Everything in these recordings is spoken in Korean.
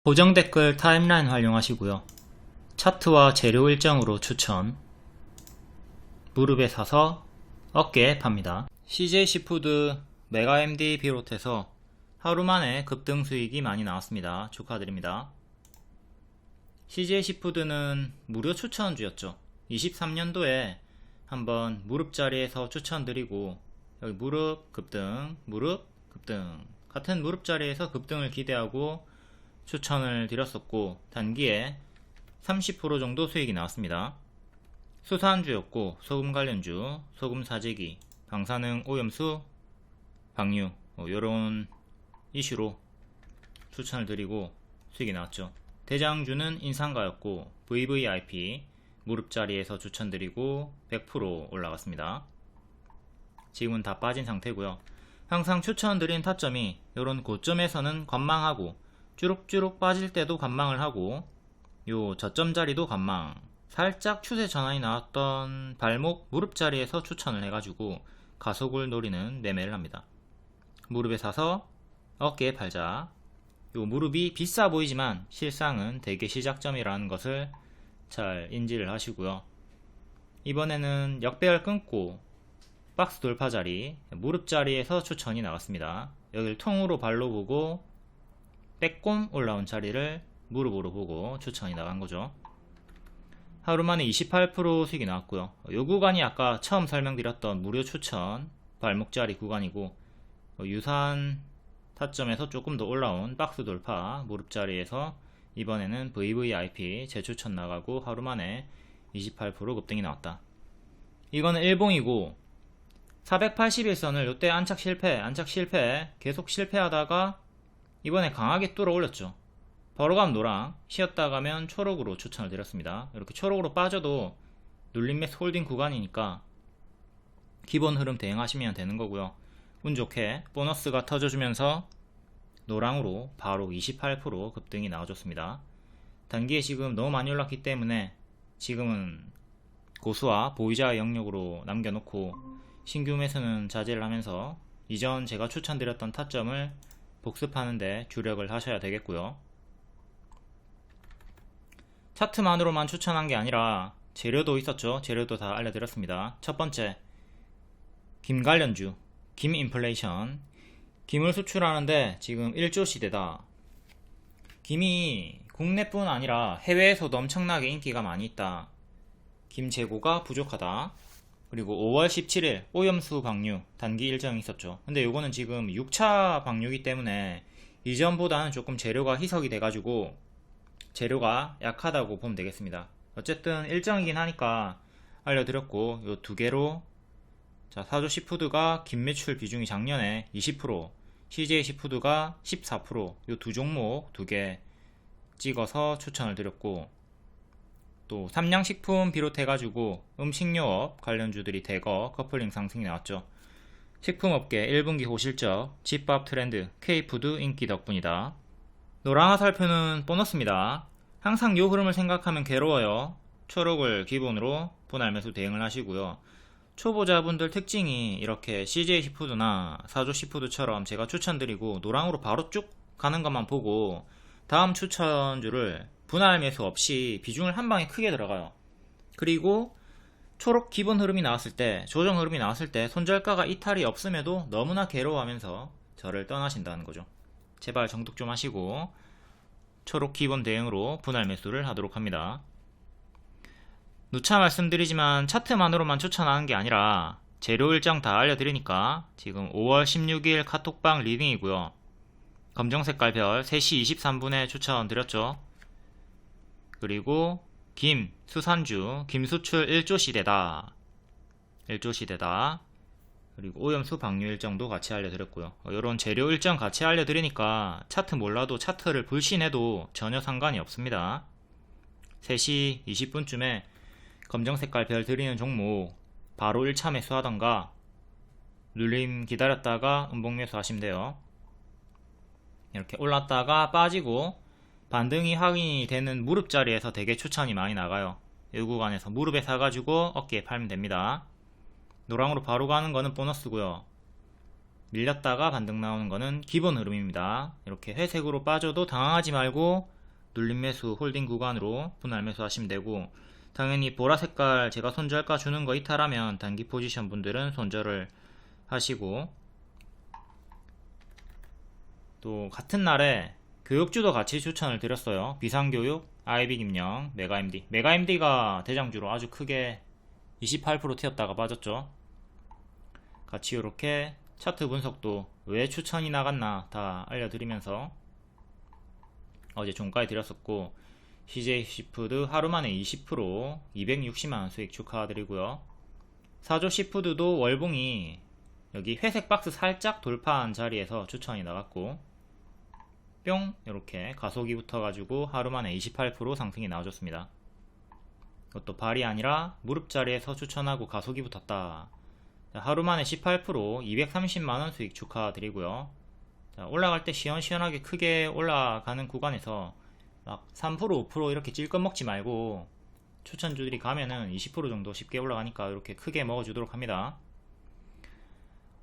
고정 댓글 타임라인 활용하시고요. 차트와 재료 일정으로 추천. 무릎에 사서 어깨에 팝니다. CJ시푸드, 메가MD 비롯해서 하루 만에 급등 수익이 많이 나왔습니다. 축하드립니다. CJ시푸드는 무료 추천주였죠. 23년도에 한번 무릎 자리에서 추천드리고 여기 무릎 급등, 무릎 급등, 같은 무릎 자리에서 급등을 기대하고 추천을 드렸었고 단기에 30% 정도 수익이 나왔습니다. 수산주였고 소금 관련주, 소금 사재기, 방사능 오염수, 방류 요런 이슈로 추천을 드리고 수익이 나왔죠. 대장주는 인상가였고 VVIP 무릎 자리에서 추천드리고 100% 올라갔습니다. 지금은 다 빠진 상태고요. 항상 추천드린 타점이 요런 고점에서는 관망하고 쭈룩쭈룩 빠질 때도 관망을 하고 요 저점 자리도 관망, 살짝 추세 전환이 나왔던 발목 무릎 자리에서 추천을 해가지고 가속을 노리는 매매를 합니다. 무릎에 사서 어깨에 팔자. 요 무릎이 비싸 보이지만 실상은 대개 시작점이라는 것을 잘 인지를 하시고요. 이번에는 역배열 끊고 박스 돌파 자리, 무릎 자리에서 추천이 나왔습니다. 여기를 통으로 발로 보고 빼꼼 올라온 자리를 무릎으로 보고 추천이 나간 거죠. 하루 만에 28% 수익이 나왔고요. 이 구간이 아까 처음 설명드렸던 무료 추천 발목 자리 구간이고 유사한 타점에서 조금 더 올라온 박스 돌파 무릎 자리에서 이번에는 VVIP 재추천 나가고 하루 만에 28% 급등이 나왔다. 이거는 일봉이고 481선을 요때 안착 실패 계속 실패하다가 이번에 강하게 뚫어 올렸죠. 바로 가면 노랑, 쉬었다 가면 초록으로 추천을 드렸습니다. 이렇게 초록으로 빠져도 눌림 매수 홀딩 구간이니까 기본 흐름 대응하시면 되는 거고요. 운 좋게 보너스가 터져주면서 노랑으로 바로 28% 급등이 나와줬습니다. 단기에 지금 너무 많이 올랐기 때문에 지금은 고수와 보유자 영역으로 남겨놓고 신규 매수는 자제를 하면서 이전 제가 추천드렸던 타점을 복습하는데 주력을 하셔야 되겠고요. 차트만으로만 추천한 게 아니라 재료도 있었죠. 재료도 다 알려드렸습니다. 첫 번째, 김 관련주, 김 인플레이션. 김을 수출하는데 지금 1조 시대다. 김이 국내뿐 아니라 해외에서도 엄청나게 인기가 많이 있다. 김 재고가 부족하다. 그리고 5월 17일 오염수 방류 단기 일정이 있었죠. 근데 요거는 지금 6차 방류이기 때문에 이전보다는 조금 재료가 희석이 돼가지고 재료가 약하다고 보면 되겠습니다. 어쨌든 일정이긴 하니까 알려드렸고 요 두 개로 자, 사조시푸드가 김 매출 비중이 작년에 20%, CJ시푸드가 14%, 요 두 종목 두 개 찍어서 추천을 드렸고 또 삼양식품 비롯해가지고 음식료업 관련주들이 대거 커플링 상승이 나왔죠. 식품업계 1분기 호실적, 집밥 트렌드, K푸드 인기 덕분이다. 노랑 화살표는 보너스입니다. 항상 요 흐름을 생각하면 괴로워요. 초록을 기본으로 분할 매수 대응을 하시고요. 초보자분들 특징이 이렇게 CJ시푸드나 사조시푸드처럼 제가 추천드리고 노랑으로 바로 쭉 가는 것만 보고 다음 추천주를 분할 매수 없이 비중을 한 방에 크게 들어가요. 그리고 초록 기본 흐름이 나왔을 때, 조정 흐름이 나왔을 때 손절가가 이탈이 없음에도 너무나 괴로워하면서 저를 떠나신다는 거죠. 제발 정독 좀 하시고 초록 기본 대응으로 분할 매수를 하도록 합니다. 누차 말씀드리지만 차트만으로만 추천하는 게 아니라 재료 일정 다 알려드리니까 지금 5월 16일 카톡방 리딩이고요. 검정색깔 별 3시 23분에 추천드렸죠. 그리고 김, 수산주, 김수출 1조 시대다. 1조 시대다. 그리고 오염수 방류 일정도 같이 알려드렸고요. 이런 재료 일정 같이 알려드리니까 차트 몰라도 차트를 불신해도 전혀 상관이 없습니다. 3시 20분쯤에 검정색깔 별 드리는 종목 바로 1차 매수하던가 눌림 기다렸다가 음봉 매수 하시면 돼요. 이렇게 올랐다가 빠지고 반등이 확인이 되는 무릎 자리에서 되게 추천이 많이 나가요. 이 구간에서 무릎에 사가지고 어깨에 팔면 됩니다. 노랑으로 바로 가는 거는 보너스고요. 밀렸다가 반등 나오는 거는 기본 흐름입니다. 이렇게 회색으로 빠져도 당황하지 말고 눌림 매수 홀딩 구간으로 분할 매수 하시면 되고, 당연히 보라 색깔 제가 손절가 주는 거 이탈하면 단기 포지션 분들은 손절을 하시고, 또 같은 날에 교육주도 같이 추천을 드렸어요. 비상교육, IB김영, 메가MD. 메가MD가 대장주로 아주 크게 28% 튀었다가 빠졌죠. 같이 이렇게 차트 분석도 왜 추천이 나갔나 다 알려드리면서 어제 종가에 드렸었고, CJ 시푸드 하루만에 20% 260만원 수익 축하드리고요. 사조 시푸드도 월봉이 여기 회색 박스 살짝 돌파한 자리에서 추천이 나갔고, 뿅 이렇게 가속이 붙어가지고 하루만에 28% 상승이 나와줬습니다. 이것도 발이 아니라 무릎 자리에서 추천하고 가속이 붙었다. 하루만에 18% 230만원 수익 축하드리고요. 자, 올라갈 때 시원시원하게 크게 올라가는 구간에서 막 3% 5% 이렇게 찔끔 먹지 말고, 추천주들이 가면은 20% 정도 쉽게 올라가니까 이렇게 크게 먹어주도록 합니다.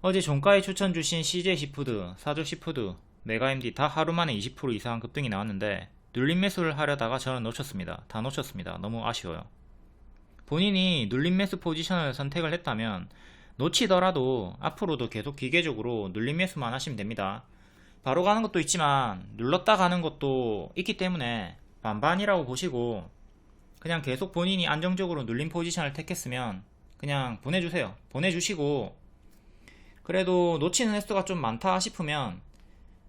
어제 종가에 추천 주신 CJ시푸드, 사조시푸드, 메가MD 다 하루만에 20% 이상 급등이 나왔는데 눌림 매수를 하려다가 저는 놓쳤습니다. 다 놓쳤습니다. 너무 아쉬워요. 본인이 눌림 매수 포지션을 선택을 했다면 놓치더라도 앞으로도 계속 기계적으로 눌림 매수만 하시면 됩니다. 바로 가는 것도 있지만 눌렀다 가는 것도 있기 때문에 반반이라고 보시고, 그냥 계속 본인이 안정적으로 눌림 포지션을 택했으면 그냥 보내주세요. 보내주시고, 그래도 놓치는 횟수가 좀 많다 싶으면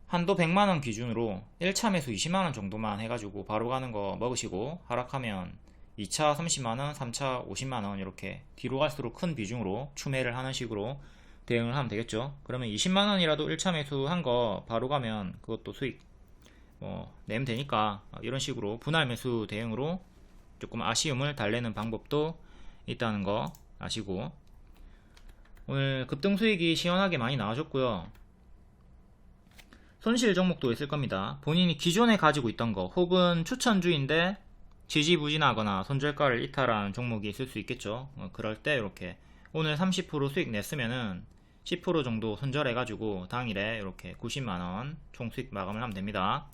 한도 100만원 기준으로 1차 매수 20만원 정도만 해가지고 바로 가는 거 먹으시고, 하락하면 2차 30만원, 3차 50만원 이렇게 뒤로 갈수록 큰 비중으로 추매를 하는 식으로 대응을 하면 되겠죠. 그러면 20만원이라도 1차 매수한 거 바로 가면 그것도 수익 내면 되니까, 이런 식으로 분할 매수 대응으로 조금 아쉬움을 달래는 방법도 있다는 거 아시고, 오늘 급등 수익이 시원하게 많이 나와줬고요. 손실 종목도 있을 겁니다. 본인이 기존에 가지고 있던 거 혹은 추천주인데 지지부진하거나 손절가를 이탈한 종목이 있을 수 있겠죠. 그럴 때 이렇게 오늘 30% 수익 냈으면은 10% 정도 손절해가지고 당일에 이렇게 90만원 총 수익 마감을 하면 됩니다.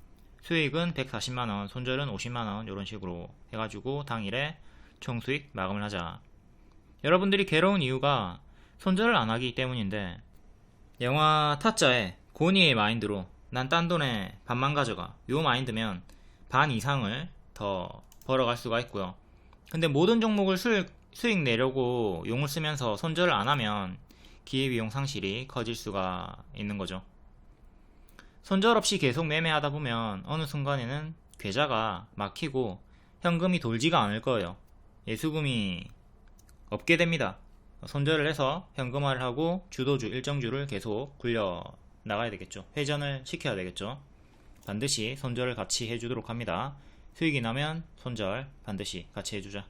수익은 140만원, 손절은 50만원 이런 식으로 해가지고 당일에 총 수익 마감을 하자. 여러분들이 괴로운 이유가 손절을 안 하기 때문인데, 영화 타짜의 고니의 마인드로 난 딴 돈에 반만 가져가, 요 마인드면 반 이상을 더 벌어갈 수가 있고요. 근데 모든 종목을 수익 내려고 용을 쓰면서 손절을 안 하면 기회비용 상실이 커질 수가 있는 거죠. 손절 없이 계속 매매하다 보면 어느 순간에는 계좌가 막히고 현금이 돌지가 않을 거예요. 예수금이 없게 됩니다. 손절을 해서 현금화를 하고 주도주, 일정주를 계속 굴려 나가야 되겠죠. 회전을 시켜야 되겠죠. 반드시 손절을 같이 해주도록 합니다. 수익이 나면 손절 반드시 같이 해주자.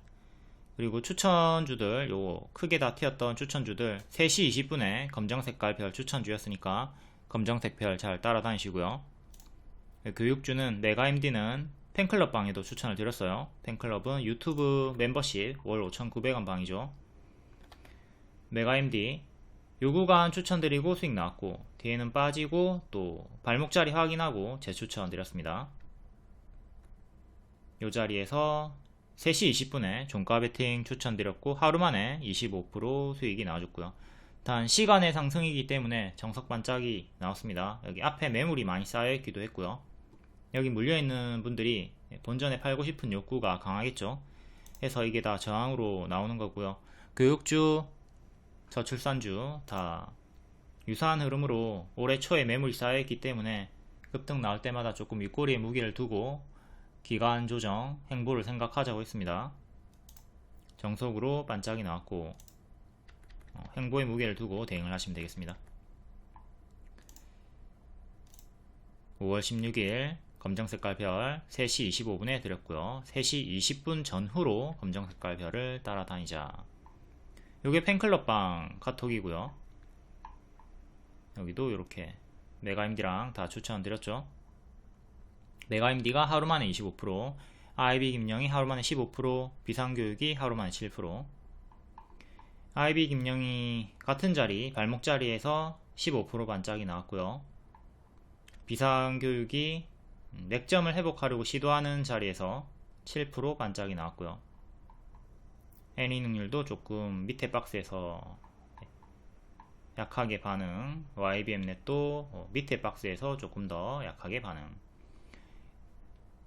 그리고 추천주들, 요 크게 다 튀었던 추천주들 3시 20분에 검정색깔 별 추천주였으니까 검정색 별 잘 따라다니시고요. 교육주는 메가MD는 팬클럽 방에도 추천을 드렸어요. 팬클럽은 유튜브 멤버십 월 5,900원 방이죠. 메가MD 요 구간 추천드리고 수익 나왔고, 뒤에는 빠지고 또 발목자리 확인하고 재추천 드렸습니다. 요 자리에서 3시 20분에 종가 베팅 추천드렸고 하루만에 25% 수익이 나와줬고요. 단 시간의 상승이기 때문에 정석 반짝이 나왔습니다. 여기 앞에 매물이 많이 쌓여있기도 했고요. 여기 물려있는 분들이 본전에 팔고 싶은 욕구가 강하겠죠. 해서 이게 다 저항으로 나오는 거고요. 교육주, 저출산주 다 유사한 흐름으로 올해 초에 매물이 쌓여있기 때문에 급등 나올 때마다 조금 윗꼬리에 무게를 두고 기간 조정 행보를 생각하자고 했습니다. 정석으로 반짝이 나왔고 행보에 무게를 두고 대응을 하시면 되겠습니다. 5월 16일 검정색깔 별 3시 25분에 드렸고요. 3시 20분 전후로 검정색깔 별을 따라다니자. 요게 팬클럽방 카톡이고요. 여기도 이렇게 메가MD랑 다 추천드렸죠. 메가MD가 하루만에 25%, IB김영이 하루만에 15%, 비상교육이 하루만에 7%. IB김영이 같은 자리, 발목 자리에서 15% 반짝이 나왔고요. 비상교육이 맥점을 회복하려고 시도하는 자리에서 7% 반짝이 나왔고요. 애니 능률도 조금 밑에 박스에서 약하게 반응, YBM넷도 밑에 박스에서 조금 더 약하게 반응.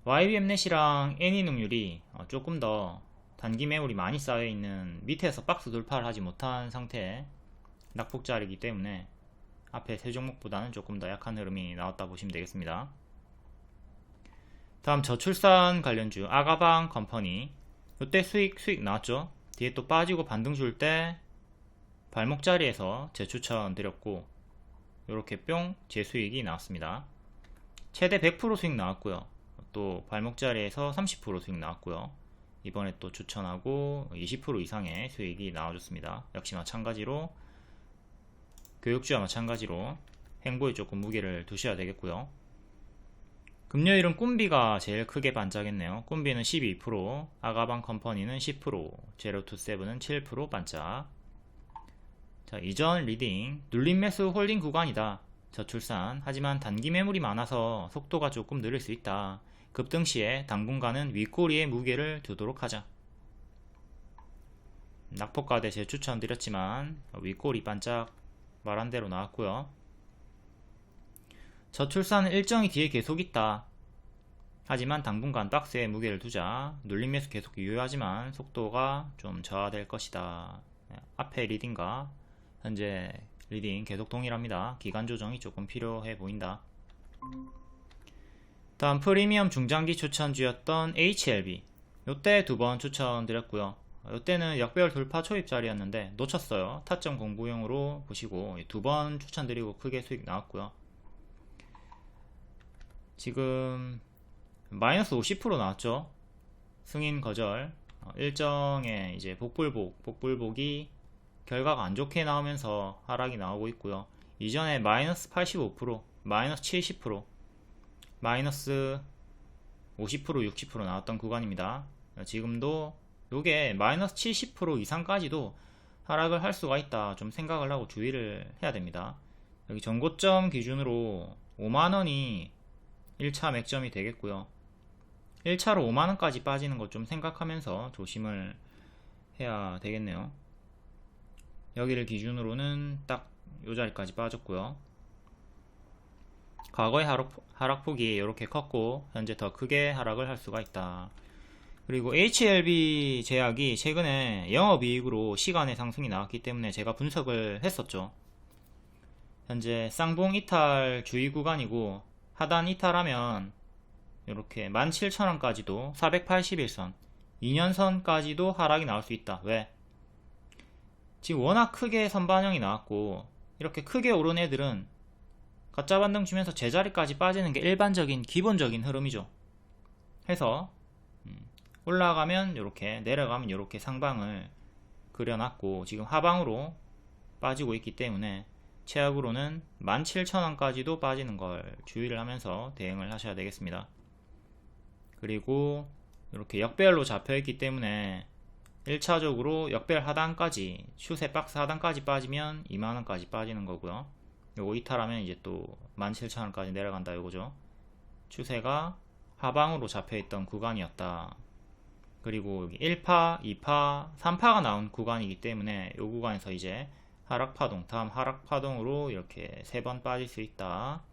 YBM넷이랑 애니 능률이 조금 더 단기 매물이 많이 쌓여있는 밑에서 박스 돌파를 하지 못한 상태의 낙폭자리이기 때문에 앞에 세 종목보다는 조금 더 약한 흐름이 나왔다 보시면 되겠습니다. 다음 저출산 관련주 아가방 컴퍼니, 이때 수익 나왔죠. 뒤에 또 빠지고 반등 줄 때 발목 자리에서 재추천 드렸고 이렇게 뿅 재수익이 나왔습니다. 최대 100% 수익 나왔고요. 또 발목 자리에서 30% 수익 나왔고요. 이번에 또 추천하고 20% 이상의 수익이 나와줬습니다. 역시 마찬가지로 교육주와 마찬가지로 행보에 조금 무게를 두셔야 되겠고요. 금요일은 꿈비가 제일 크게 반짝했네요. 꿈비는 12%, 아가방 컴퍼니는 10%, 제로투세븐은 7% 반짝. 자, 이전 리딩, 눌림 매수 홀딩 구간이다. 저출산, 하지만 단기 매물이 많아서 속도가 조금 느릴 수 있다. 급등 시에 당분간은 윗꼬리에 무게를 두도록 하자. 낙폭가대 재추천 드렸지만 윗꼬리 반짝 말한 대로 나왔고요. 저출산은 일정이 뒤에 계속 있다. 하지만 당분간 박스에 무게를 두자. 눌림 매수 계속 유효하지만 속도가 좀 저하될 것이다. 앞에 리딩과 현재 리딩 계속 동일합니다. 기간 조정이 조금 필요해 보인다. 다음 프리미엄 중장기 추천주였던 HLB, 요때 두 번 추천드렸고요. 요때는 역배열 돌파 초입 자리였는데 놓쳤어요. 타점 공부용으로 보시고 두 번 추천드리고 크게 수익 나왔고요. 지금 마이너스 50% 나왔죠. 승인 거절, 일정의 이제 복불복이 결과가 안 좋게 나오면서 하락이 나오고 있고요. 이전에 마이너스 85%, 마이너스 70%, 마이너스 50%, 60% 나왔던 구간입니다. 지금도 요게 마이너스 70% 이상까지도 하락을 할 수가 있다. 좀 생각을 하고 주의를 해야 됩니다. 여기 전고점 기준으로 5만원이 1차 맥점이 되겠고요. 1차로 5만원까지 빠지는 것 좀 생각하면서 조심을 해야 되겠네요. 여기를 기준으로는 딱 요 자리까지 빠졌고요. 과거의 하락폭이 이렇게 컸고 현재 더 크게 하락을 할 수가 있다. 그리고 HLB 제약이 최근에 영업이익으로 시간의 상승이 나왔기 때문에 제가 분석을 했었죠. 현재 쌍봉 이탈 주의 구간이고 하단 이탈하면 이렇게 17,000원까지도 481선 2년선까지도 하락이 나올 수 있다. 왜? 지금 워낙 크게 선반영이 나왔고 이렇게 크게 오른 애들은 가짜 반등 주면서 제자리까지 빠지는 게 일반적인 기본적인 흐름이죠. 해서 올라가면 이렇게 내려가면 이렇게 상방을 그려놨고 지금 하방으로 빠지고 있기 때문에 최악으로는 17,000원까지도 빠지는 걸 주의를 하면서 대응을 하셔야 되겠습니다. 그리고 이렇게 역배열로 잡혀있기 때문에 1차적으로 역배열 하단까지 추세 박스 하단까지 빠지면 2만원까지 빠지는 거고요. 요거 이탈하면 이제 또 17,000원까지 내려간다 요거죠. 추세가 하방으로 잡혀있던 구간이었다. 그리고 여기 1파, 2파, 3파가 나온 구간이기 때문에 요 구간에서 이제 하락파동, 다음 하락파동으로 이렇게 3번 빠질 수 있다.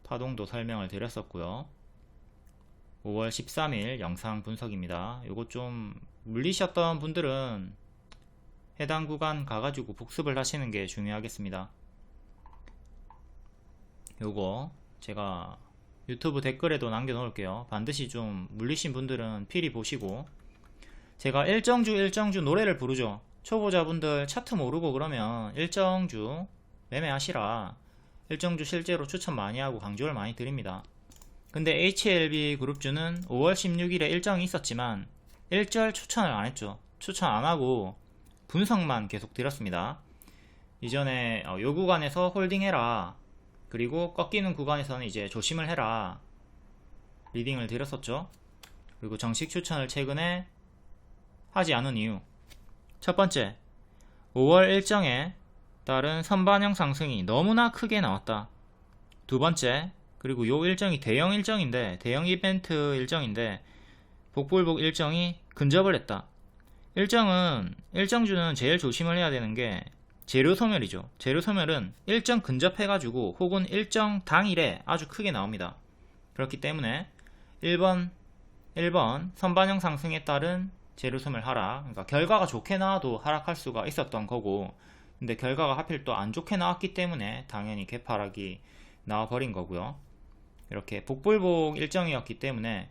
파동도 설명을 드렸었고요. 5월 13일 영상 분석입니다. 요거 좀 물리셨던 분들은 해당 구간 가가지고 복습을 하시는 게 중요하겠습니다. 요거 제가 유튜브 댓글에도 남겨놓을게요. 반드시 좀 물리신 분들은 필히 보시고, 제가 일정주 노래를 부르죠. 초보자분들 차트 모르고 그러면 일정주 매매하시라. 일정주 실제로 추천 많이 하고 강조를 많이 드립니다. 근데 HLB 그룹주는 5월 16일에 일정이 있었지만 일절 추천을 안 했죠. 추천 안 하고 분석만 계속 드렸습니다. 이전에 요 구간에서 홀딩해라, 그리고 꺾이는 구간에서는 이제 조심을 해라 리딩을 드렸었죠. 그리고 정식 추천을 최근에 하지 않은 이유, 첫 번째, 5월 일정에 따른 선반영 상승이 너무나 크게 나왔다. 두 번째, 그리고 요 일정이 대형 일정인데, 대형 이벤트 일정인데 복불복 일정이 근접을 했다. 일정주는 제일 조심을 해야 되는 게 재료 소멸이죠. 재료 소멸은 일정 근접해가지고 혹은 일정 당일에 아주 크게 나옵니다. 그렇기 때문에 1번 선반영 상승에 따른 재료 소멸 하락, 그러니까 결과가 좋게 나와도 하락할 수가 있었던 거고, 근데 결과가 하필 또 안 좋게 나왔기 때문에 당연히 개파락이 나와버린 거고요. 이렇게 복불복 일정이었기 때문에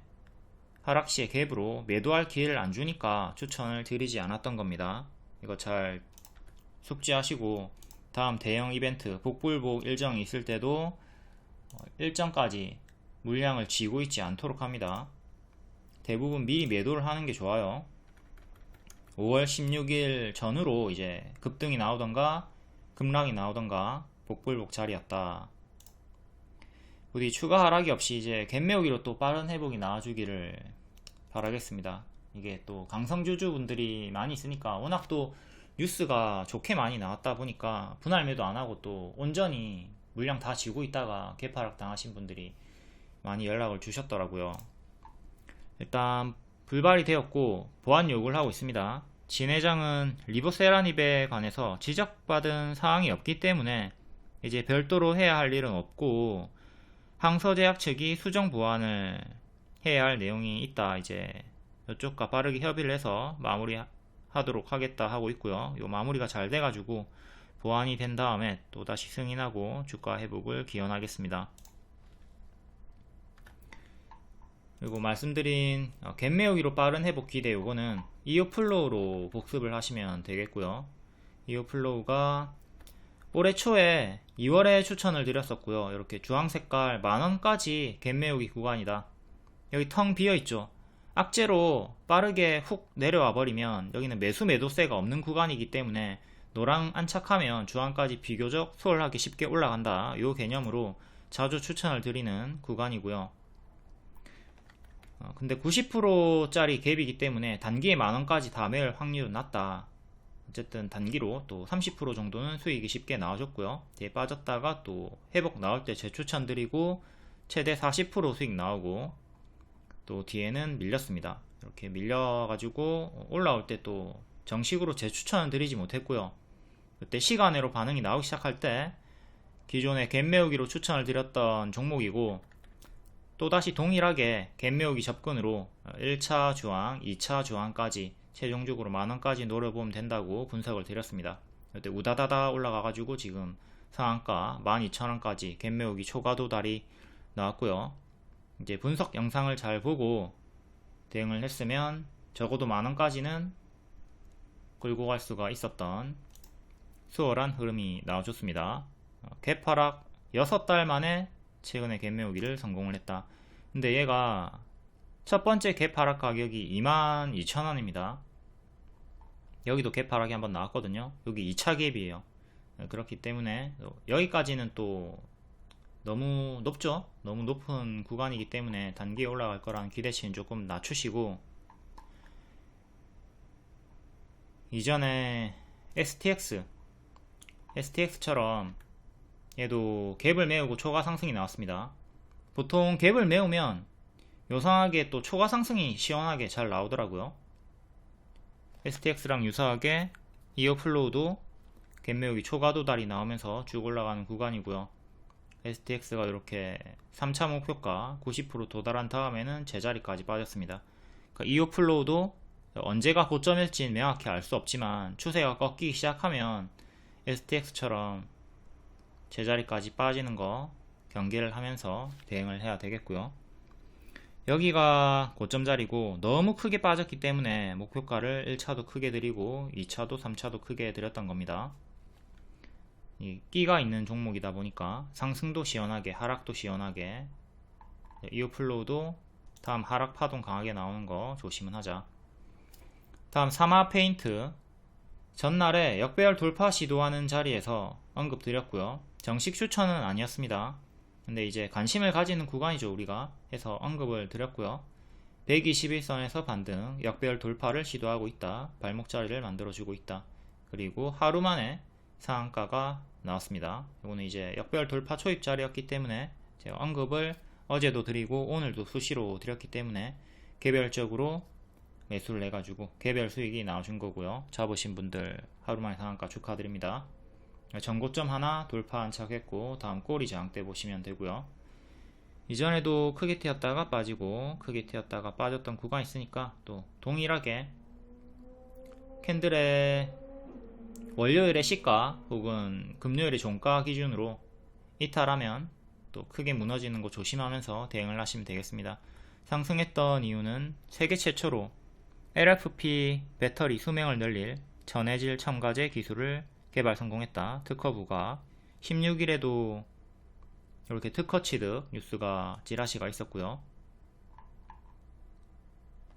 하락시에 갭으로 매도할 기회를 안 주니까 추천을 드리지 않았던 겁니다. 이거 잘 숙지하시고 다음 대형 이벤트 복불복 일정이 있을 때도 일정까지 물량을 쥐고 있지 않도록 합니다. 대부분 미리 매도를 하는 게 좋아요. 5월 16일 전후로 이제 급등이 나오던가 급락이 나오던가 복불복 자리였다. 부디 추가 하락이 없이 이제 갭매우기로 또 빠른 회복이 나와주기를 바라겠습니다. 이게 또 강성주주 분들이 많이 있으니까 워낙 또 뉴스가 좋게 많이 나왔다 보니까 분할 매도 안 하고 또 온전히 물량 다 쥐고 있다가 개파락 당하신 분들이 많이 연락을 주셨더라고요. 일단 불발이 되었고 보안 요구를 하고 있습니다. 진 회장은 리보세라닙에 관해서 지적받은 사항이 없기 때문에 이제 별도로 해야 할 일은 없고 항서제약 측이 수정 보완을 해야 할 내용이 있다. 이제 이쪽과 빠르게 협의를 해서 마무리하도록 하겠다 하고 있고요. 요 마무리가 잘 돼가지고 보완이 된 다음에 또다시 승인하고 주가 회복을 기원하겠습니다. 그리고 말씀드린 갭매우기로 빠른 회복 기대 요거는 이오플로우로 복습을 하시면 되겠고요. 이오플로우가 올해 초에 2월에 추천을 드렸었고요. 이렇게 주황색깔 만원까지 갭매우기 구간이다. 여기 텅 비어있죠. 악재로 빠르게 훅 내려와 버리면 여기는 매수 매도세가 없는 구간이기 때문에 노랑 안착하면 주황까지 비교적 수월하게 쉽게 올라간다. 요 개념으로 자주 추천을 드리는 구간이고요. 근데 90%짜리 갭이기 때문에 단기에 만원까지 다 매일 확률은 낮다. 어쨌든 단기로 또 30% 정도는 수익이 쉽게 나와줬고요. 뒤에 빠졌다가 또 회복 나올 때 재추천 드리고 최대 40% 수익 나오고 또 뒤에는 밀렸습니다. 이렇게 밀려가지고 올라올 때 또 정식으로 재추천은 드리지 못했고요. 그때 시간외로 반응이 나오기 시작할 때 기존에 갭매우기로 추천을 드렸던 종목이고 또다시 동일하게 갭매우기 접근으로 1차 주황, 2차 주황까지 최종적으로 만원까지 노려보면 된다고 분석을 드렸습니다. 이때 우다다다 올라가가지고 지금 상한가 12,000원까지 갭매우기 초과 도달이 나왔고요. 이제 분석 영상을 잘 보고 대응을 했으면 적어도 만원까지는 끌고 갈 수가 있었던 수월한 흐름이 나와줬습니다. 갭 하락 6달 만에 최근에 갭매우기를 성공을 했다. 근데 얘가 첫 번째 갭 하락 가격이 22,000원입니다. 여기도 갭 하락이 한번 나왔거든요. 여기 2차 갭이에요. 그렇기 때문에 여기까지는 또 너무 높죠. 너무 높은 구간이기 때문에 단기에 올라갈 거라는 기대치는 조금 낮추시고, 이전에 STX처럼 얘도 갭을 메우고 초과 상승이 나왔습니다. 보통 갭을 메우면 요상하게 또 초과 상승이 시원하게 잘 나오더라고요. STX랑 유사하게 이어플로우도 갭 메우기 초과 도달이 나오면서 쭉 올라가는 구간이고요. STX가 이렇게 3차 목표가 90% 도달한 다음에는 제자리까지 빠졌습니다. 그러니까 이어플로우도 언제가 고점일지는 명확히 알 수 없지만 추세가 꺾이기 시작하면 STX처럼 제자리까지 빠지는 거 경계를 하면서 대응을 해야 되겠고요. 여기가 고점 자리고 너무 크게 빠졌기 때문에 목표가를 1차도 크게 드리고 2차도 3차도 크게 드렸던 겁니다. 이 끼가 있는 종목이다 보니까 상승도 시원하게 하락도 시원하게, 이오플로우도 다음 하락 파동 강하게 나오는 거 조심은 하자. 다음 사마 페인트, 전날에 역배열 돌파 시도하는 자리에서 언급 드렸고요. 정식 추천은 아니었습니다. 근데 이제 관심을 가지는 구간이죠. 우리가 해서 언급을 드렸고요. 121선에서 반등, 역배열 돌파를 시도하고 있다. 발목 자리를 만들어주고 있다. 그리고 하루 만에 상한가가 나왔습니다. 이거는 이제 역별 돌파 초입 자리였기 때문에 제가 언급을 어제도 드리고 오늘도 수시로 드렸기 때문에 개별적으로 매수를 해가지고 개별 수익이 나와준 거고요. 잡으신 분들 하루만에 상한가 축하드립니다. 전고점 하나 돌파 안착했고 다음 꼬리 저항 때 보시면 되고요. 이전에도 크게 튀었다가 빠지고 크게 튀었다가 빠졌던 구간이 있으니까 또 동일하게 캔들의 월요일의 시가 혹은 금요일의 종가 기준으로 이탈하면 또 크게 무너지는 거 조심하면서 대응을 하시면 되겠습니다. 상승했던 이유는 세계 최초로 LFP 배터리 수명을 늘릴 전해질 첨가제 기술을 개발 성공했다. 특허부가 16일에도 이렇게 특허 취득 뉴스가 찌라시가 있었고요.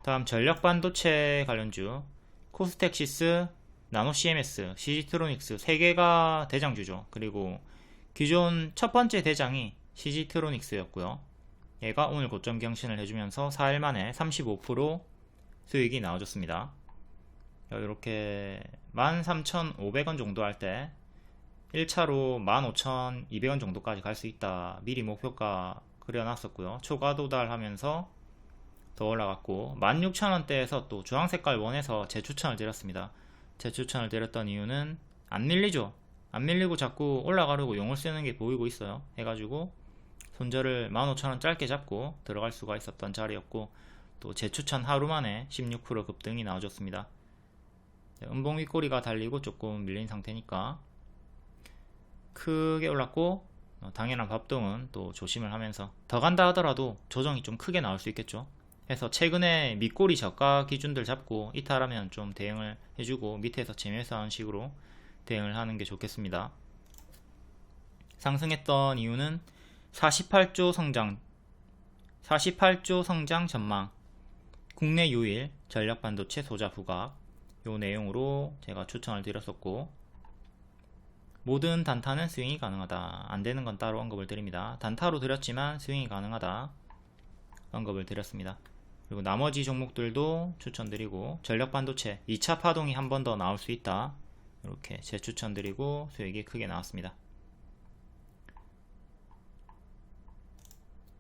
다음 전력 반도체 관련주 코스텍시스, 나노CMS, CG트로닉스 3개가 대장주죠. 그리고 기존 첫 번째 대장이 CG트로닉스였고요. 얘가 오늘 고점 경신을 해주면서 4일 만에 35% 수익이 나와줬습니다. 이렇게 13,500원 정도 할 때 1차로 15,200원 정도까지 갈 수 있다. 미리 목표가 그려놨었고요. 초과 도달하면서 더 올라갔고 16,000원대에서 또 주황색깔 원에서 재추천을 드렸습니다. 재추천을 드렸던 이유는 안 밀리죠. 안 밀리고 자꾸 올라가려고 용을 쓰는 게 보이고 있어요. 해가지고 손절을 15,000원 짧게 잡고 들어갈 수가 있었던 자리였고 또 재추천 하루 만에 16% 급등이 나와줬습니다. 음봉 윗꼬리가 달리고 조금 밀린 상태니까 크게 올랐고 당연한 bab동은 또 조심을 하면서 더 간다 하더라도 조정이 좀 크게 나올 수 있겠죠. 해서 최근에 밑꼬리 저가 기준들 잡고 이탈하면 좀 대응을 해주고 밑에서 재매수하는 식으로 대응을 하는 게 좋겠습니다. 상승했던 이유는 48조 성장 전망, 국내 유일 전력 반도체 소자 부각 요 내용으로 제가 추천을 드렸었고 모든 단타는 스윙이 가능하다. 안되는 건 따로 언급을 드립니다. 단타로 드렸지만 스윙이 가능하다 언급을 드렸습니다. 그리고 나머지 종목들도 추천드리고 전력 반도체 2차 파동이 한 번 더 나올 수 있다. 이렇게 재추천드리고 수익이 크게 나왔습니다.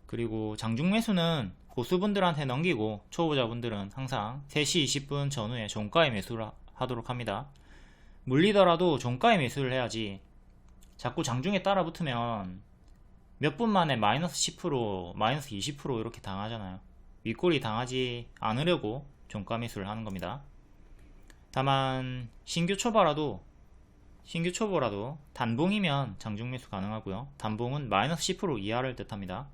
그리고 장중 매수는 고수분들한테 넘기고 초보자분들은 항상 3시 20분 전후에 종가에 매수를 하도록 합니다. 물리더라도 종가에 매수를 해야지 자꾸 장중에 따라 붙으면 몇 분 만에 마이너스 10%, 마이너스 20% 이렇게 당하잖아요. 윗골이 당하지 않으려고 종가 매수를 하는 겁니다. 다만 신규 초보라도 단봉이면 장중 매수 가능하고요. 단봉은 마이너스 10% 이하를 뜻합니다.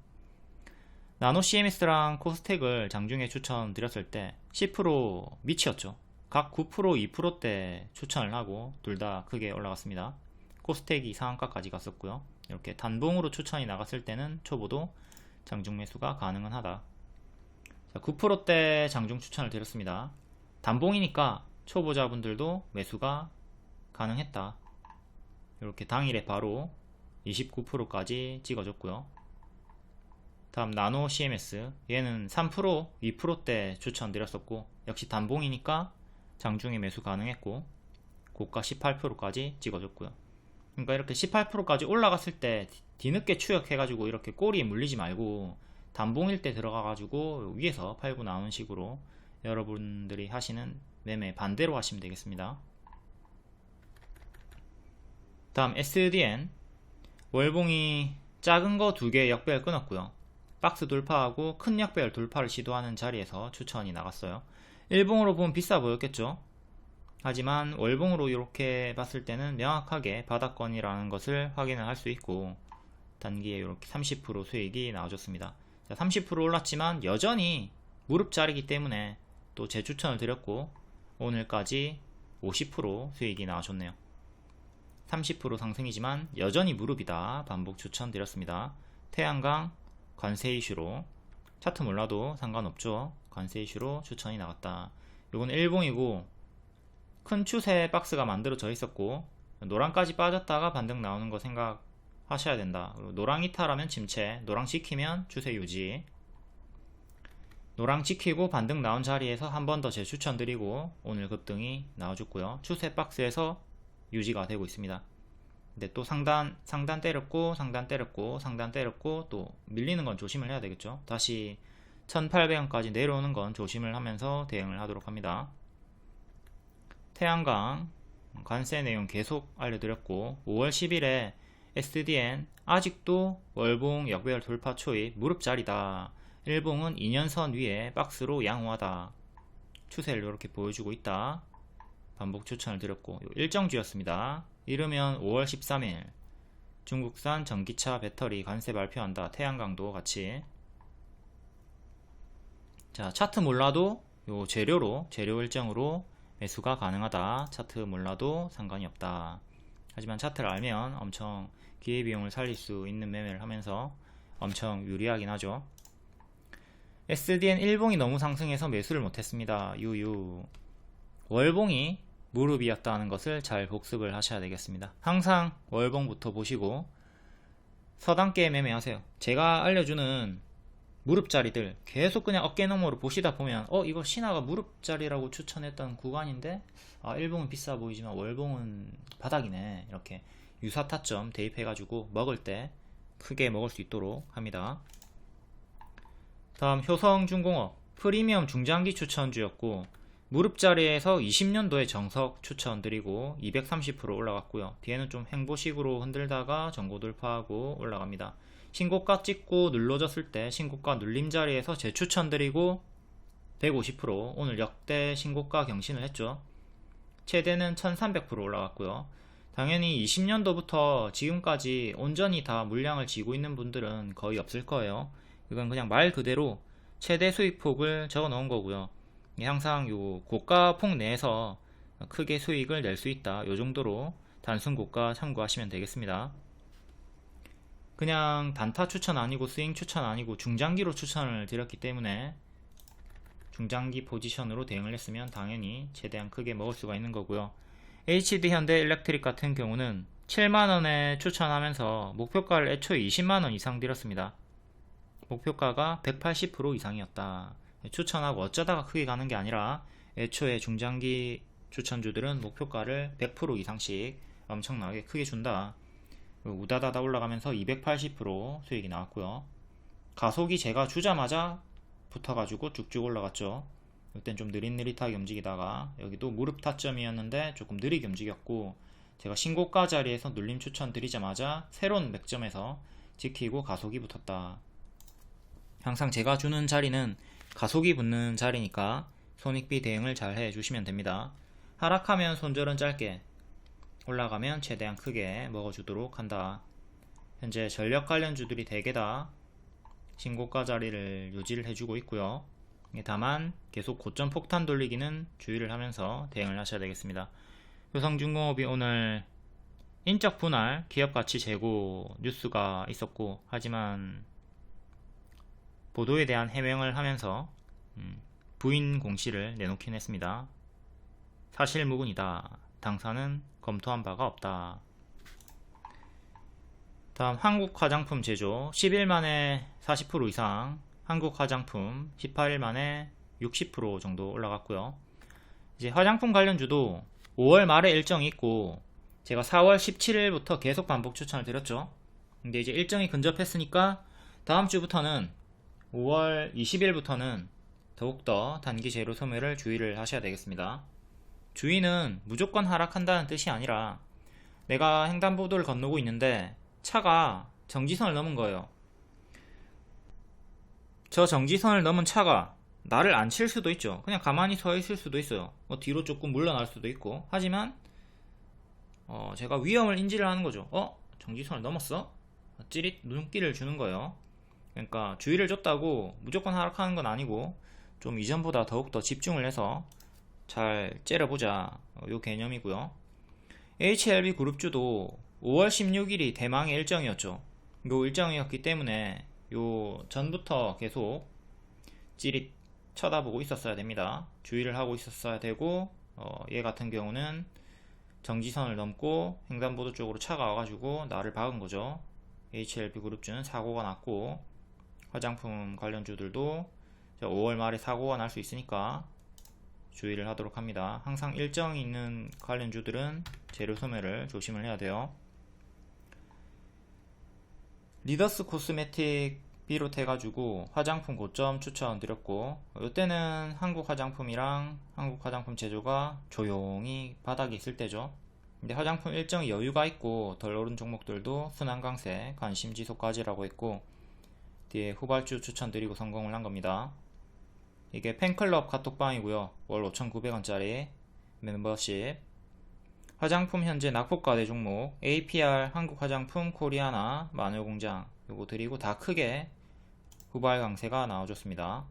나노CMS랑 코스텍을 장중에 추천드렸을 때 10% 미치였죠. 각 9%, 2%대 추천을 하고 둘 다 크게 올라갔습니다. 코스텍이 상한가까지 갔었고요. 이렇게 단봉으로 추천이 나갔을 때는 초보도 장중 매수가 가능은 하다. 9%대 장중 추천을 드렸습니다. 단봉이니까 초보자분들도 매수가 가능했다. 이렇게 당일에 바로 29%까지 찍어줬고요. 다음 나노 CMS 얘는 3%, 2%대 추천드렸었고 역시 단봉이니까 장중에 매수 가능했고 고가 18%까지 찍어줬고요. 그러니까 이렇게 18%까지 올라갔을 때 뒤늦게 추격해가지고 이렇게 꼬리에 물리지 말고 단봉일 때 들어가가지고 위에서 팔고 나오는 식으로 여러분들이 하시는 매매 반대로 하시면 되겠습니다. 다음 SDN 월봉이 작은 거 2개 역배열 끊었고요. 박스 돌파하고 큰 역배열 돌파를 시도하는 자리에서 추천이 나갔어요. 일봉으로 보면 비싸 보였겠죠. 하지만 월봉으로 이렇게 봤을 때는 명확하게 바닥권이라는 것을 확인을 할 수 있고 단기에 이렇게 30% 수익이 나와줬습니다. 30% 올랐지만 여전히 무릎자리이기 때문에 또 재추천을 드렸고 오늘까지 50% 수익이 나와줬네요. 30% 상승이지만 여전히 무릎이다. 반복 추천드렸습니다. 태양광 관세 이슈로 차트 몰라도 상관없죠. 관세 이슈로 추천이 나갔다. 이건 일봉이고 큰 추세 박스가 만들어져 있었고 노랑까지 빠졌다가 반등 나오는 거 생각하셔야 된다. 그리고 노랑 이탈하면 침체, 노랑 지키면 추세 유지. 노랑 지키고 반등 나온 자리에서 한 번 더 재추천 드리고 오늘 급등이 나와줬고요. 추세 박스에서 유지가 되고 있습니다. 근데 또 상단 때렸고 상단 때렸고 상단 때렸고 또 밀리는 건 조심을 해야 되겠죠. 다시 1800원까지 내려오는 건 조심을 하면서 대응을 하도록 합니다. 태양광 관세 내용 계속 알려드렸고 5월 10일에 SDN 아직도 월봉 역배열 돌파 초입 무릎자리다. 일봉은 2년선 위에 박스로 양호하다. 추세를 이렇게 보여주고 있다. 반복 추천을 드렸고 일정주였습니다. 이르면 5월 13일 중국산 전기차 배터리 관세 발표한다. 태양광도 같이. 자, 차트 몰라도 요 재료 일정으로 매수가 가능하다. 차트 몰라도 상관이 없다. 하지만 차트를 알면 엄청 기회비용을 살릴 수 있는 매매를 하면서 엄청 유리하긴 하죠. SDN 일봉이 너무 상승해서 매수를 못했습니다. 유유. 월봉이 무릎이었다는 것을 잘 복습을 하셔야 되겠습니다. 항상 월봉부터 보시고 서당계 매매하세요. 제가 알려주는 무릎자리들 계속 그냥 어깨너머로 보시다 보면 이거 신화가 무릎자리라고 추천했던 구간인데 일봉은 비싸 보이지만 월봉은 바닥이네. 이렇게 유사 타점 대입해가지고 먹을 때 크게 먹을 수 있도록 합니다. 다음 효성중공업 프리미엄 중장기 추천주였고 무릎자리에서 20년도에 정석 추천드리고 230% 올라갔고요. 뒤에는 좀 횡보식으로 흔들다가 전고 돌파하고 올라갑니다. 신고가 찍고 눌러졌을 때 신고가 눌림자리에서 재추천드리고 150% 오늘 역대 신고가 경신을 했죠. 최대는 1300% 올라갔고요. 당연히 20년도부터 지금까지 온전히 다 물량을 쥐고 있는 분들은 거의 없을 거예요. 이건 그냥 말 그대로 최대 수익폭을 적어 놓은 거고요. 항상 요 고가 폭 내에서 크게 수익을 낼 수 있다. 요 정도로 단순 고가 참고하시면 되겠습니다. 그냥 단타 추천 아니고 스윙 추천 아니고 중장기로 추천을 드렸기 때문에 중장기 포지션으로 대응을 했으면 당연히 최대한 크게 먹을 수가 있는 거고요. HD 현대 일렉트릭 같은 경우는 7만원에 추천하면서 목표가를 애초에 20만원 이상 드렸습니다. 목표가가 180% 이상이었다. 추천하고 어쩌다가 크게 가는 게 아니라 애초에 중장기 추천주들은 목표가를 100% 이상씩 엄청나게 크게 준다. 우다다다 올라가면서 280% 수익이 나왔고요. 가속이 제가 주자마자 붙어가지고 쭉쭉 올라갔죠. 이땐 좀 느릿느릿하게 움직이다가 여기도 무릎 타점이었는데 조금 느리게 움직였고 제가 신고가 자리에서 눌림 추천 드리자마자 새로운 맥점에서 지키고 가속이 붙었다. 항상 제가 주는 자리는 가속이 붙는 자리니까 손익비 대응을 잘 해주시면 됩니다. 하락하면 손절은 짧게, 올라가면 최대한 크게 먹어주도록 한다. 현재 전력 관련주들이 대개 다 신고가 자리를 유지를 해주고 있고요. 다만 계속 고점 폭탄 돌리기는 주의를 하면서 대응을 하셔야 되겠습니다. 효성중공업이 오늘 인적 분할, 기업 가치 재고 뉴스가 있었고 하지만 보도에 대한 해명을 하면서 부인 공시를 내놓긴 했습니다. 사실무근이다. 당사는 검토한 바가 없다. 다음 한국화장품 제조 10일 만에 40% 이상, 한국화장품 18일 만에 60% 정도 올라갔고요. 이제 화장품 관련주도 5월 말에 일정이 있고 제가 4월 17일부터 계속 반복 추천을 드렸죠. 근데 이제 일정이 근접했으니까 다음 주부터는 5월 20일부터는 더욱더 단기 재료 소멸을 주의를 하셔야 되겠습니다. 주의는 무조건 하락한다는 뜻이 아니라 내가 횡단보도를 건너고 있는데 차가 정지선을 넘은 거예요. 저 정지선을 넘은 차가 나를 안 칠 수도 있죠. 그냥 가만히 서 있을 수도 있어요. 뒤로 조금 물러날 수도 있고. 하지만 제가 위험을 인지를 하는 거죠. 정지선을 넘었어? 찌릿 눈길을 주는 거예요. 그러니까 주의를 줬다고 무조건 하락하는 건 아니고 좀 이전보다 더욱더 집중을 해서 잘 째려보자, 요 개념이고요. HLB 그룹주도 5월 16일이 대망의 일정이었죠. 요 일정이었기 때문에 요 전부터 계속 찌릿 쳐다보고 있었어야 됩니다. 주의를 하고 있었어야 되고 얘 같은 경우는 정지선을 넘고 횡단보도 쪽으로 차가 와가지고 나를 박은 거죠. HLB 그룹주는 사고가 났고 화장품 관련주들도 5월 말에 사고가 날 수 있으니까 주의를 하도록 합니다. 항상 일정이 있는 관련주들은 재료 소멸을 조심을 해야 돼요. 리더스 코스메틱 비롯해가지고 화장품 고점 추천드렸고, 이때는 한국 화장품이랑 한국 화장품 제조가 조용히 바닥이 있을 때죠. 근데 화장품 일정이 여유가 있고 덜 오른 종목들도 순환 강세, 관심 지속까지라고 했고, 뒤에 후발주 추천드리고 성공을 한 겁니다. 이게 팬클럽 카톡방이고요. 월 5,900원짜리 멤버십. 화장품 현재 낙폭과대 종목 APR, 한국화장품, 코리아나, 마늘공장 요거 드리고 다 크게 후발 강세가 나와줬습니다.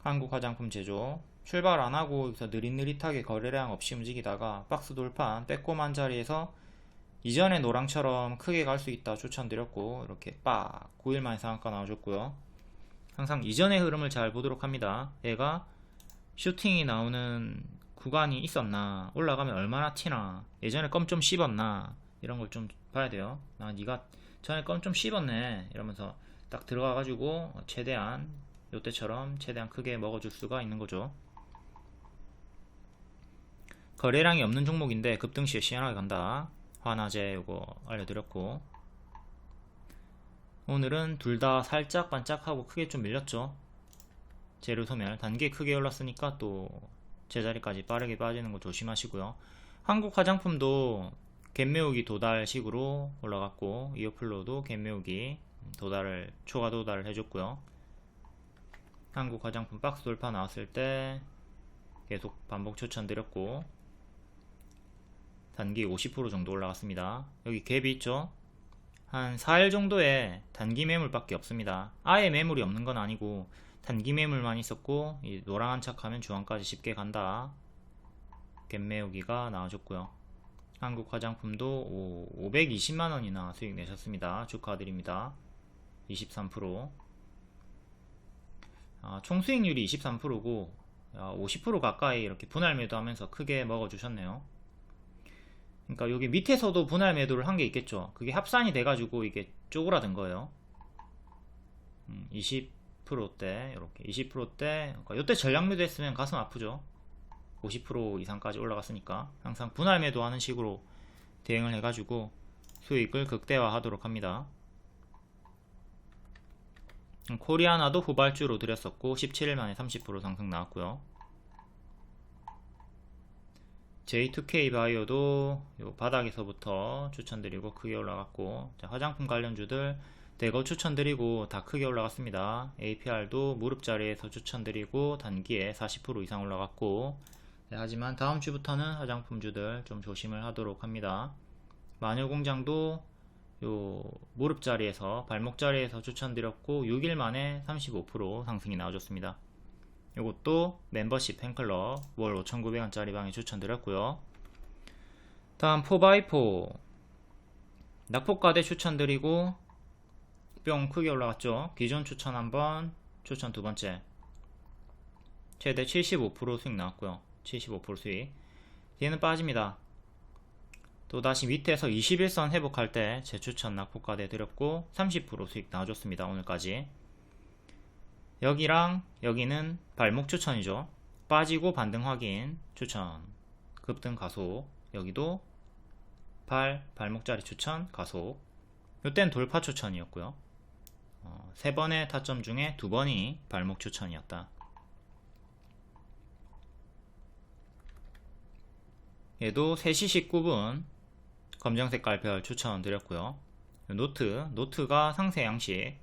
한국화장품 제조 출발 안하고 여기서 느릿느릿하게 거래량 없이 움직이다가 박스 돌판 빼꼼한 자리에서 이전의 노랑처럼 크게 갈 수 있다 추천드렸고, 이렇게 빡 9일 만에 상한가 나와줬고요. 항상 이전의 흐름을 잘 보도록 합니다. 얘가 슈팅이 나오는 구간이 있었나, 올라가면 얼마나 튀나, 예전에 껌 좀 씹었나, 이런 걸 좀 봐야 돼요. 니가 전에 껌 좀 씹었네 이러면서 딱 들어가가지고 최대한 요때처럼 최대한 크게 먹어줄 수가 있는 거죠. 거래량이 없는 종목인데 급등시에 시원하게 간다. 화나제 요거 알려드렸고, 오늘은 둘 다 살짝 반짝하고 크게 좀 밀렸죠. 재료 소멸 단계 크게 올랐으니까 또 제자리까지 빠르게 빠지는 거 조심하시고요. 한국 화장품도 갭매우기 도달식으로 올라갔고, 이어플로도 갭매우기 도달을 초과 도달을 해줬고요. 한국 화장품 박스 돌파 나왔을 때 계속 반복 추천드렸고, 단기 50% 정도 올라갔습니다. 여기 갭이 있죠. 한 4일 정도의 단기 매물밖에 없습니다. 아예 매물이 없는 건 아니고 단기 매물만 있었고, 이 노랑한 척하면 주황까지 쉽게 간다. 갭매우기가 나와줬고요. 한국 화장품도 520만원이나 수익 내셨습니다. 축하드립니다. 23%. 총 수익률이 23%고 50% 가까이 이렇게 분할 매도하면서 크게 먹어주셨네요. 그러니까 여기 밑에서도 분할 매도를 한 게 있겠죠. 그게 합산이 돼가지고 이게 쪼그라든 거예요. 20%대 이렇게 20%대, 그러니까 이때 전량 매도 했으면 가슴 아프죠. 50% 이상까지 올라갔으니까 항상 분할 매도하는 식으로 대응을 해가지고 수익을 극대화하도록 합니다. 코리아나도 후발주로 드렸었고 17일 만에 30% 상승 나왔고요. J2K 바이오도 요 바닥에서부터 추천드리고 크게 올라갔고, 자, 화장품 관련주들 대거 추천드리고 다 크게 올라갔습니다. APR도 무릎 자리에서 추천드리고 단기에 40% 이상 올라갔고, 네, 하지만 다음 주부터는 화장품주들 좀 조심을 하도록 합니다. 마늘공장도 요 무릎 자리에서 발목 자리에서 추천드렸고 6일 만에 35% 상승이 나와줬습니다. 요것도 멤버십 팬클럽 월 5,900원짜리 방에 추천드렸고요. 다음 4x4 낙폭과대 추천드리고 뿅 크게 올라갔죠. 기존 추천 한번, 추천 두 번째, 최대 75% 수익 나왔고요. 75% 수익. 얘는 빠집니다. 또다시 밑에서 21선 회복할 때 재추천 낙폭과대 드렸고 30% 수익 나와줬습니다. 오늘까지. 여기랑 여기는 발목 추천이죠. 빠지고 반등 확인 추천, 급등 가속. 여기도 발목자리 추천 가속. 요땐 돌파 추천이었고요. 3번의 타점 중에 2번이 발목 추천이었다. 얘도 3시 19분 검정색깔 별 추천 드렸고요. 노트가 상세 양식,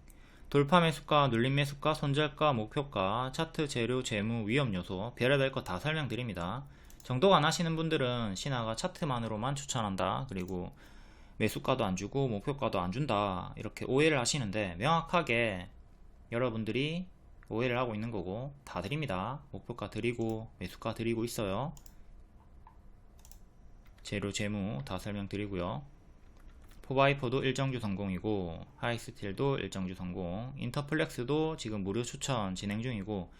돌파 매수가, 눌림 매수가, 손절가, 목표가, 차트, 재료, 재무, 위험 요소 별의별 거 다 설명드립니다. 정독 안 하시는 분들은 신하가 차트만으로만 추천한다, 그리고 매수가도 안 주고 목표가도 안 준다, 이렇게 오해를 하시는데, 명확하게 여러분들이 오해를 하고 있는 거고 다 드립니다. 목표가 드리고 매수가 드리고 있어요. 재료, 재무 다 설명드리고요. 4x4도 일정주 성공이고, 하이스틸도 일정주 성공, 인터플렉스도 지금 무료 추천 진행 중이고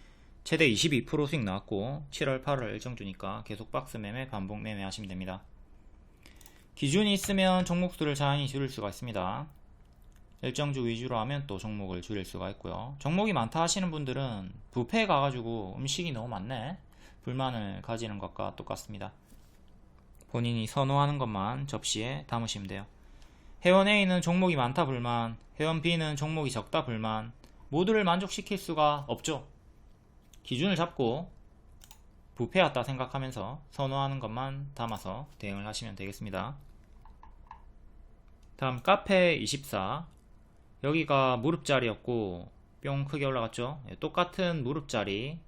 최대 22% 수익 나왔고 7월 8월 일정주니까 계속 박스 매매, 반복 매매 하시면 됩니다. 기준이 있으면 종목수를 자연히 줄일 수가 있습니다. 일정주 위주로 하면 또 종목을 줄일 수가 있고요. 종목이 많다 하시는 분들은 뷔페에 가가지고 음식이 너무 많네, 불만을 가지는 것과 똑같습니다. 본인이 선호하는 것만 접시에 담으시면 돼요. 회원 A는 종목이 많다 불만, 회원 B는 종목이 적다 불만, 모두를 만족시킬 수가 없죠. 기준을 잡고 부패였다 생각하면서 선호하는 것만 담아서 대응을 하시면 되겠습니다. 다음 카페24, 여기가 무릎자리였고 뿅 크게 올라갔죠. 똑같은 무릎자리,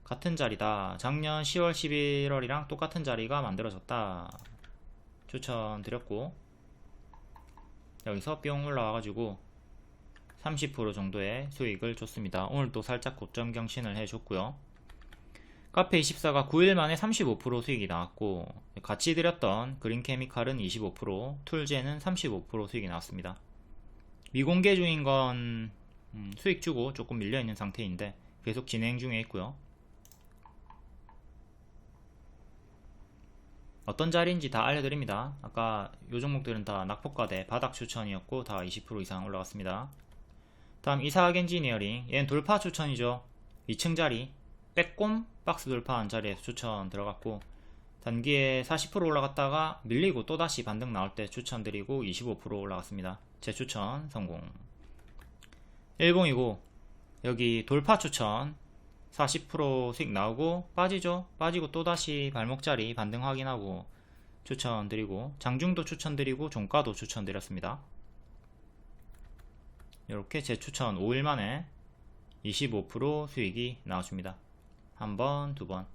같은 자리다. 작년 10월 11월이랑 똑같은 자리가 만들어졌다. 추천드렸고 여기서 뿅 올라와가지고 30% 정도의 수익을 줬습니다. 오늘도 살짝 고점 경신을 해줬고요. 카페24가 9일 만에 35% 수익이 나왔고, 같이 드렸던 그린케미칼은 25%, 툴제는 35% 수익이 나왔습니다. 미공개 중인 건 수익 주고 조금 밀려있는 상태인데 계속 진행 중에 있고요. 어떤 자리인지 다 알려드립니다. 아까 요 종목들은 다 낙폭과대 바닥 추천이었고 다 20% 이상 올라갔습니다. 다음 이사학 엔지니어링, 얘는 돌파 추천이죠. 2층 자리 빼꼼 박스 돌파한 자리에서 추천 들어갔고, 단기에 40% 올라갔다가 밀리고 또다시 반등 나올 때 추천드리고 25% 올라갔습니다. 제 추천 성공. 일봉이고 여기 돌파 추천 40% 수익 나오고 빠지죠. 빠지고 또다시 발목자리 반등 확인하고 추천드리고, 장중도 추천드리고 종가도 추천드렸습니다. 이렇게 제 추천 5일 만에 25% 수익이 나와줍니다. 한번, 두번.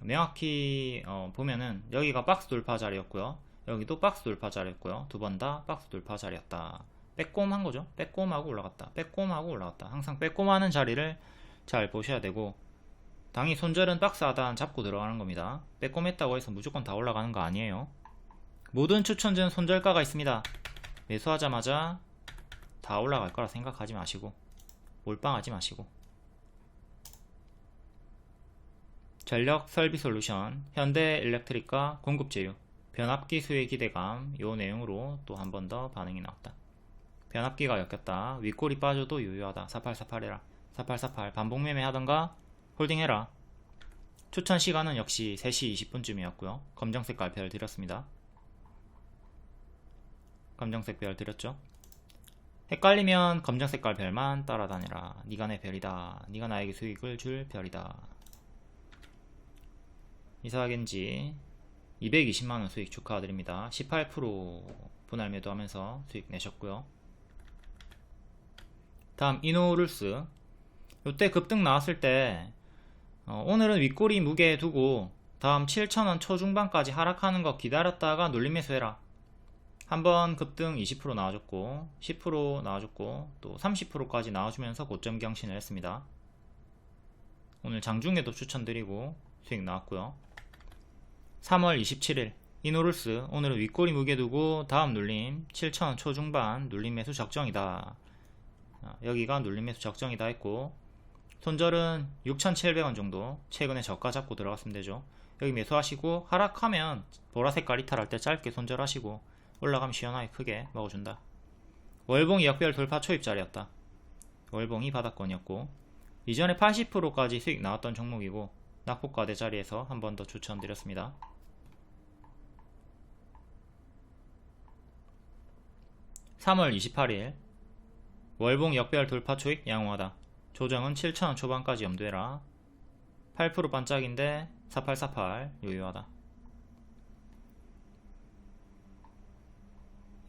명확히 보면은 여기가 박스 돌파 자리였고요. 여기도 박스 돌파 자리였고요. 두 번 다 박스 돌파 자리였다. 빼꼼한 거죠. 빼꼼하고 올라갔다. 빼꼼하고 올라갔다. 항상 빼꼼하는 자리를 잘 보셔야 되고, 당연히 손절은 박스 하단 잡고 들어가는 겁니다. 빼꼼했다고 해서 무조건 다 올라가는 거 아니에요. 모든 추천주는 손절가가 있습니다. 매수하자마자 다 올라갈 거라 생각하지 마시고, 몰빵하지 마시고. 전력 설비 솔루션, 현대 일렉트릭과 공급 제휴, 변압기 수혜 기대감, 요 내용으로 또 한 번 더 반응이 나왔다. 변압기가 엮였다. 윗골이 빠져도 유효하다. 4848 해라. 4848 반복 매매 하던가 홀딩 해라. 추천 시간은 역시 3시 20분쯤이었고요. 검정색 별 드렸습니다. 검정색 별 드렸죠. 헷갈리면 검정색 별만 따라다니라. 니가 내 별이다. 니가 나에게 수익을 줄 별이다. 이사학엔지 220만원 수익 축하드립니다. 18% 분할 매도하면서 수익 내셨고요. 다음 이노룰스, 요때 급등 나왔을 때 오늘은 윗꼬리 무게 두고 다음 7,000원 초중반까지 하락하는 거 기다렸다가 눌림 매수해라. 한번 급등 20% 나와줬고 10% 나와줬고 또 30%까지 나와주면서 고점 경신을 했습니다. 오늘 장중에도 추천드리고 수익 나왔고요. 3월 27일 이노룰스, 오늘은 윗꼬리 무게 두고 다음 눌림 7,000원 초중반 눌림 매수 적정이다. 여기가 눌림 매수 적정이다 했고, 손절은 6,700원 정도 최근에 저가 잡고 들어갔으면 되죠. 여기 매수하시고 하락하면 보라색깔 이탈할 때 짧게 손절하시고 올라가면 시원하게 크게 먹어준다. 월봉이 역별 돌파 초입 자리였다. 월봉이 바닥권이었고, 이전에 80%까지 수익 나왔던 종목이고 낙폭과대 자리에서 한 번 더 추천드렸습니다. (3월 28일) 월봉 역별 돌파 초입 양호하다. 조정은 7,000원 초반까지 염두해라. 8% 반짝인데 4848 유효하다.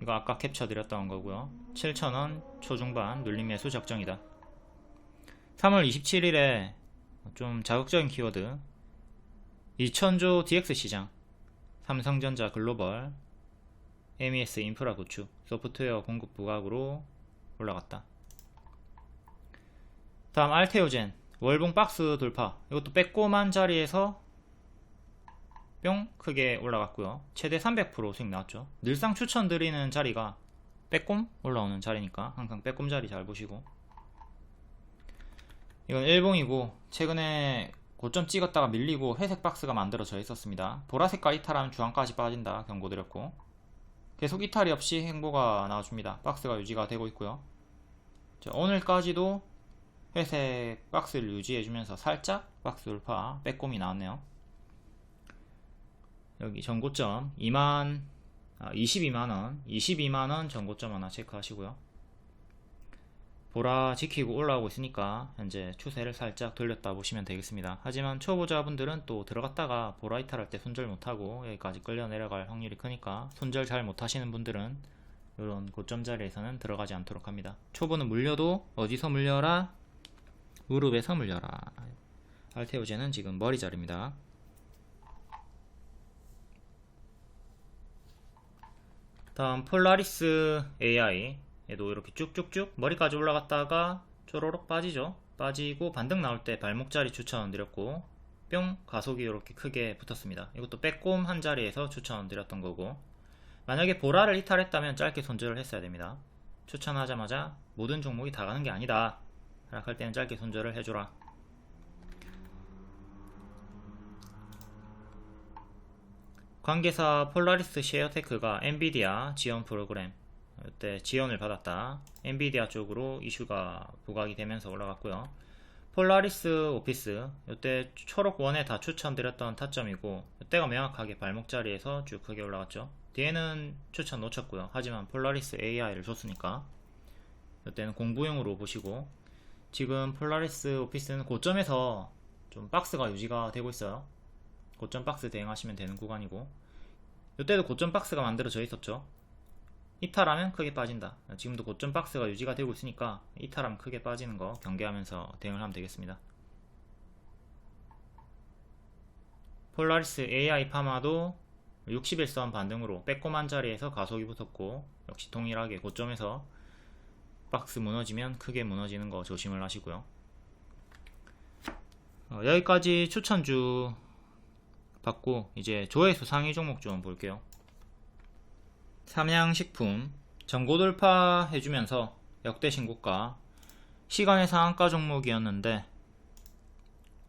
이거 아까 캡처 드렸던 거고요. 7,000원 초중반 눌림 매수 적정이다. 3월 27일에 좀 자극적인 키워드, 2,000조 DX 시장, 삼성전자 글로벌, MES 인프라 구축, 소프트웨어 공급 부각으로 올라갔다. 다음 알테오젠 월봉 박스 돌파, 이것도 빼꼼한 자리에서 뿅 크게 올라갔고요. 최대 300% 수익 나왔죠. 늘상 추천드리는 자리가 빼꼼 올라오는 자리니까 항상 빼꼼 자리 잘 보시고. 이건 일봉이고 최근에 고점 찍었다가 밀리고 회색 박스가 만들어져 있었습니다. 보라색깔 이탈하면 주황까지 빠진다 경고드렸고, 계속 이탈이 없이 행보가 나와줍니다. 박스가 유지가 되고 있고요. 오늘까지도 회색 박스를 유지해주면서 살짝 박스 돌파 빼꼼이 나왔네요. 여기 전고점 22만원 22만원 전고점 하나 체크하시고요. 보라 지키고 올라오고 있으니까 현재 추세를 살짝 돌렸다 보시면 되겠습니다. 하지만 초보자분들은 또 들어갔다가 보라 이탈할 때 손절 못하고 여기까지 끌려 내려갈 확률이 크니까 손절 잘 못하시는 분들은 이런 고점 자리에서는 들어가지 않도록 합니다. 초보는 물려도 어디서 물려라? 무릎에서 물려라. 알테오젠은 지금 머리 자리입니다. 다음 폴라리스 AI 얘도 이렇게 쭉쭉쭉 머리까지 올라갔다가 쪼로록 빠지죠. 빠지고 반등 나올 때 발목 자리 추천 드렸고 뿅 가속이 이렇게 크게 붙었습니다. 이것도 빼꼼 한 자리에서 추천 드렸던 거고, 만약에 보라를 이탈했다면 짧게 손절을 했어야 됩니다. 추천하자마자 모든 종목이 다 가는 게 아니다, 하락할 때는 짧게 손절을 해줘라. 관계사 폴라리스 셰어테크가 엔비디아 지원 프로그램, 이때 지원을 받았다. 엔비디아 쪽으로 이슈가 부각이 되면서 올라갔고요. 폴라리스 오피스, 이때 초록 원에 다 추천드렸던 타점이고, 이때가 명확하게 발목 자리에서 쭉 크게 올라갔죠. 뒤에는 추천 놓쳤고요. 하지만 폴라리스 AI를 줬으니까 이때는 공부용으로 보시고, 지금 폴라리스 오피스는 고점에서 좀 박스가 유지가 되고 있어요. 고점 박스 대응하시면 되는 구간이고, 이때도 고점 박스가 만들어져 있었죠. 이탈하면 크게 빠진다. 지금도 고점 박스가 유지가 되고 있으니까 이탈하면 크게 빠지는 거 경계하면서 대응을 하면 되겠습니다. 폴라리스 AI 파마도 60일선 반등으로 빼꼼한 자리에서 가속이 붙었고, 역시 동일하게 고점에서 박스 무너지면 크게 무너지는 거 조심을 하시고요. 여기까지 추천주 받고 이제 조회수 상위 종목 좀 볼게요. 삼양식품 전고 돌파 해주면서 역대 신고가, 시간의 상한가 종목이었는데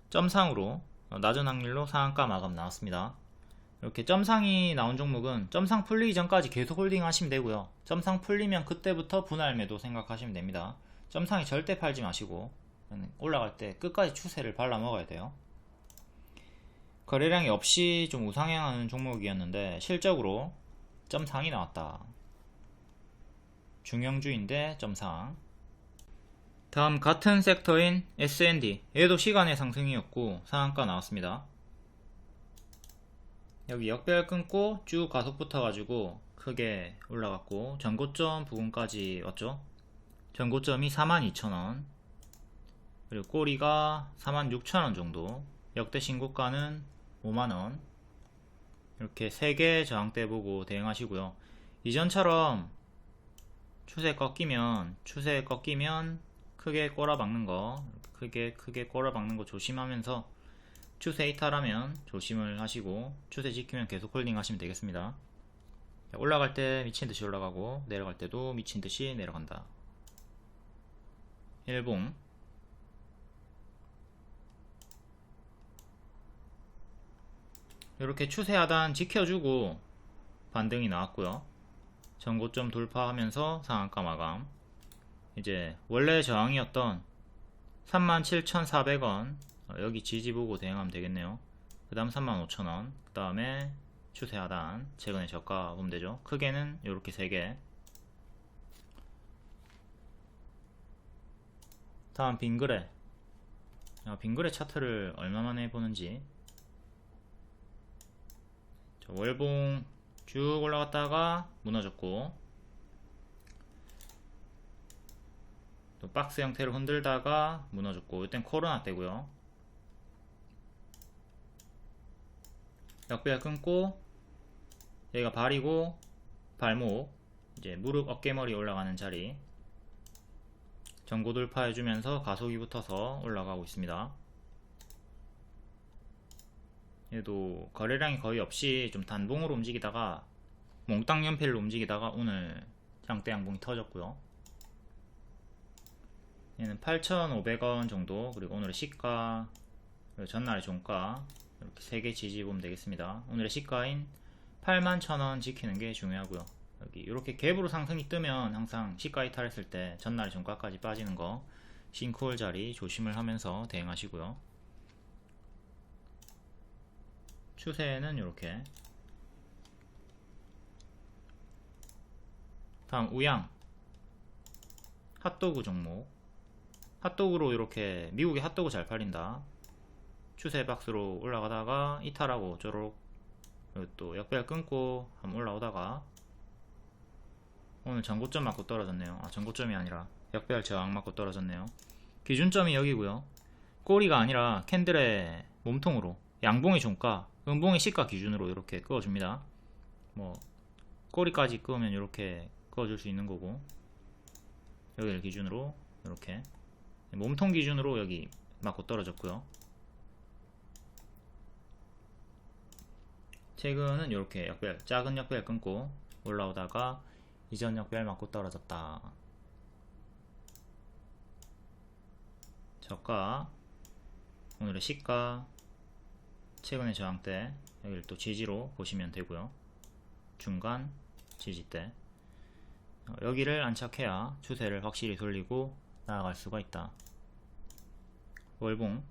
점상으로 낮은 확률로 상한가 마감 나왔습니다. 이렇게 점상이 나온 종목은 점상 풀리기 전까지 계속 홀딩 하시면 되고요. 점상 풀리면 그때부터 분할 매도 생각하시면 됩니다. 점상이 절대 팔지 마시고 올라갈 때 끝까지 추세를 발라 먹어야 돼요. 거래량이 없이 좀 우상향하는 종목이었는데 실적으로 점상이 나왔다. 중형주인데 점상. 다음 같은 섹터인 S&D, 얘도 시간의 상승이었고 상한가 나왔습니다. 여기 역배열 끊고 쭉 가속 붙어가지고 크게 올라갔고 전고점 부근까지 왔죠. 전고점이 42,000원, 그리고 꼬리가 46,000원 정도, 역대 신고가는 5만원. 이렇게 3개 저항대 보고 대응하시고요. 이전처럼 추세 꺾이면 크게 꼬라박는 거, 크게 꼬라박는 거 조심하면서 추세 이탈하면 조심을 하시고 추세 지키면 계속 홀딩 하시면 되겠습니다. 올라갈 때 미친듯이 올라가고 내려갈 때도 미친듯이 내려간다. 일봉 이렇게 추세 하단 지켜주고 반등이 나왔고요. 전고점 돌파하면서 상한가 마감. 이제 원래 저항이었던 37,400원 여기 지지보고 대응하면 되겠네요. 그 다음 35,000원, 그 다음에 추세 하단 최근에 저가 보면 되죠. 크게는 이렇게 3개. 다음 빙그레. 빙그레 차트를 얼마만에 보는지. 월봉 쭉 올라갔다가 무너졌고, 또 박스 형태로 흔들다가 무너졌고, 이땐 코로나 때고요. 역배열 끊고 여기가 발이고 발목, 이제 무릎 어깨머리 올라가는 자리 전고 돌파해주면서 가속이 붙어서 올라가고 있습니다. 얘도 거래량이 거의 없이 좀 단봉으로 움직이다가 몽땅 연필로 움직이다가 오늘 장대 양봉이 터졌고요. 얘는 8,500원 정도, 그리고 오늘의 시가, 그리고 전날의 종가 이렇게 3개 지지 보면 되겠습니다. 오늘의 시가인 81,000원 지키는 게 중요하고요. 여기 이렇게 갭으로 상승이 뜨면 항상 시가 이탈했을 때 전날의 종가까지 빠지는 거 싱크홀 자리 조심을 하면서 대응하시고요. 추세는 이렇게 다음 우양 핫도그 종목. 핫도그로 이렇게 미국의 핫도그 잘 팔린다. 추세 박스로 올라가다가 이탈하고 쪼록 또 역배열 끊고 한번 올라오다가 오늘 전고점 맞고 떨어졌네요. 전고점이 아니라 역배열 저항 맞고 떨어졌네요. 기준점이 여기고요. 꼬리가 아니라 캔들의 몸통으로 양봉이 종가, 음봉이 시가 기준으로 이렇게 그어줍니다. 뭐 꼬리까지 그으면 이렇게 그어줄 수 있는 거고, 여기를 기준으로 이렇게 몸통 기준으로 여기 맞고 떨어졌고요. 최근은 이렇게 역배열, 작은 역배열 끊고 올라오다가 이전 역배열 맞고 떨어졌다. 저가, 오늘의 시가, 최근의 저항대, 여기를 또 지지로 보시면 되고요. 중간 지지대, 여기를 안착해야 추세를 확실히 돌리고 나아갈 수가 있다. 월봉,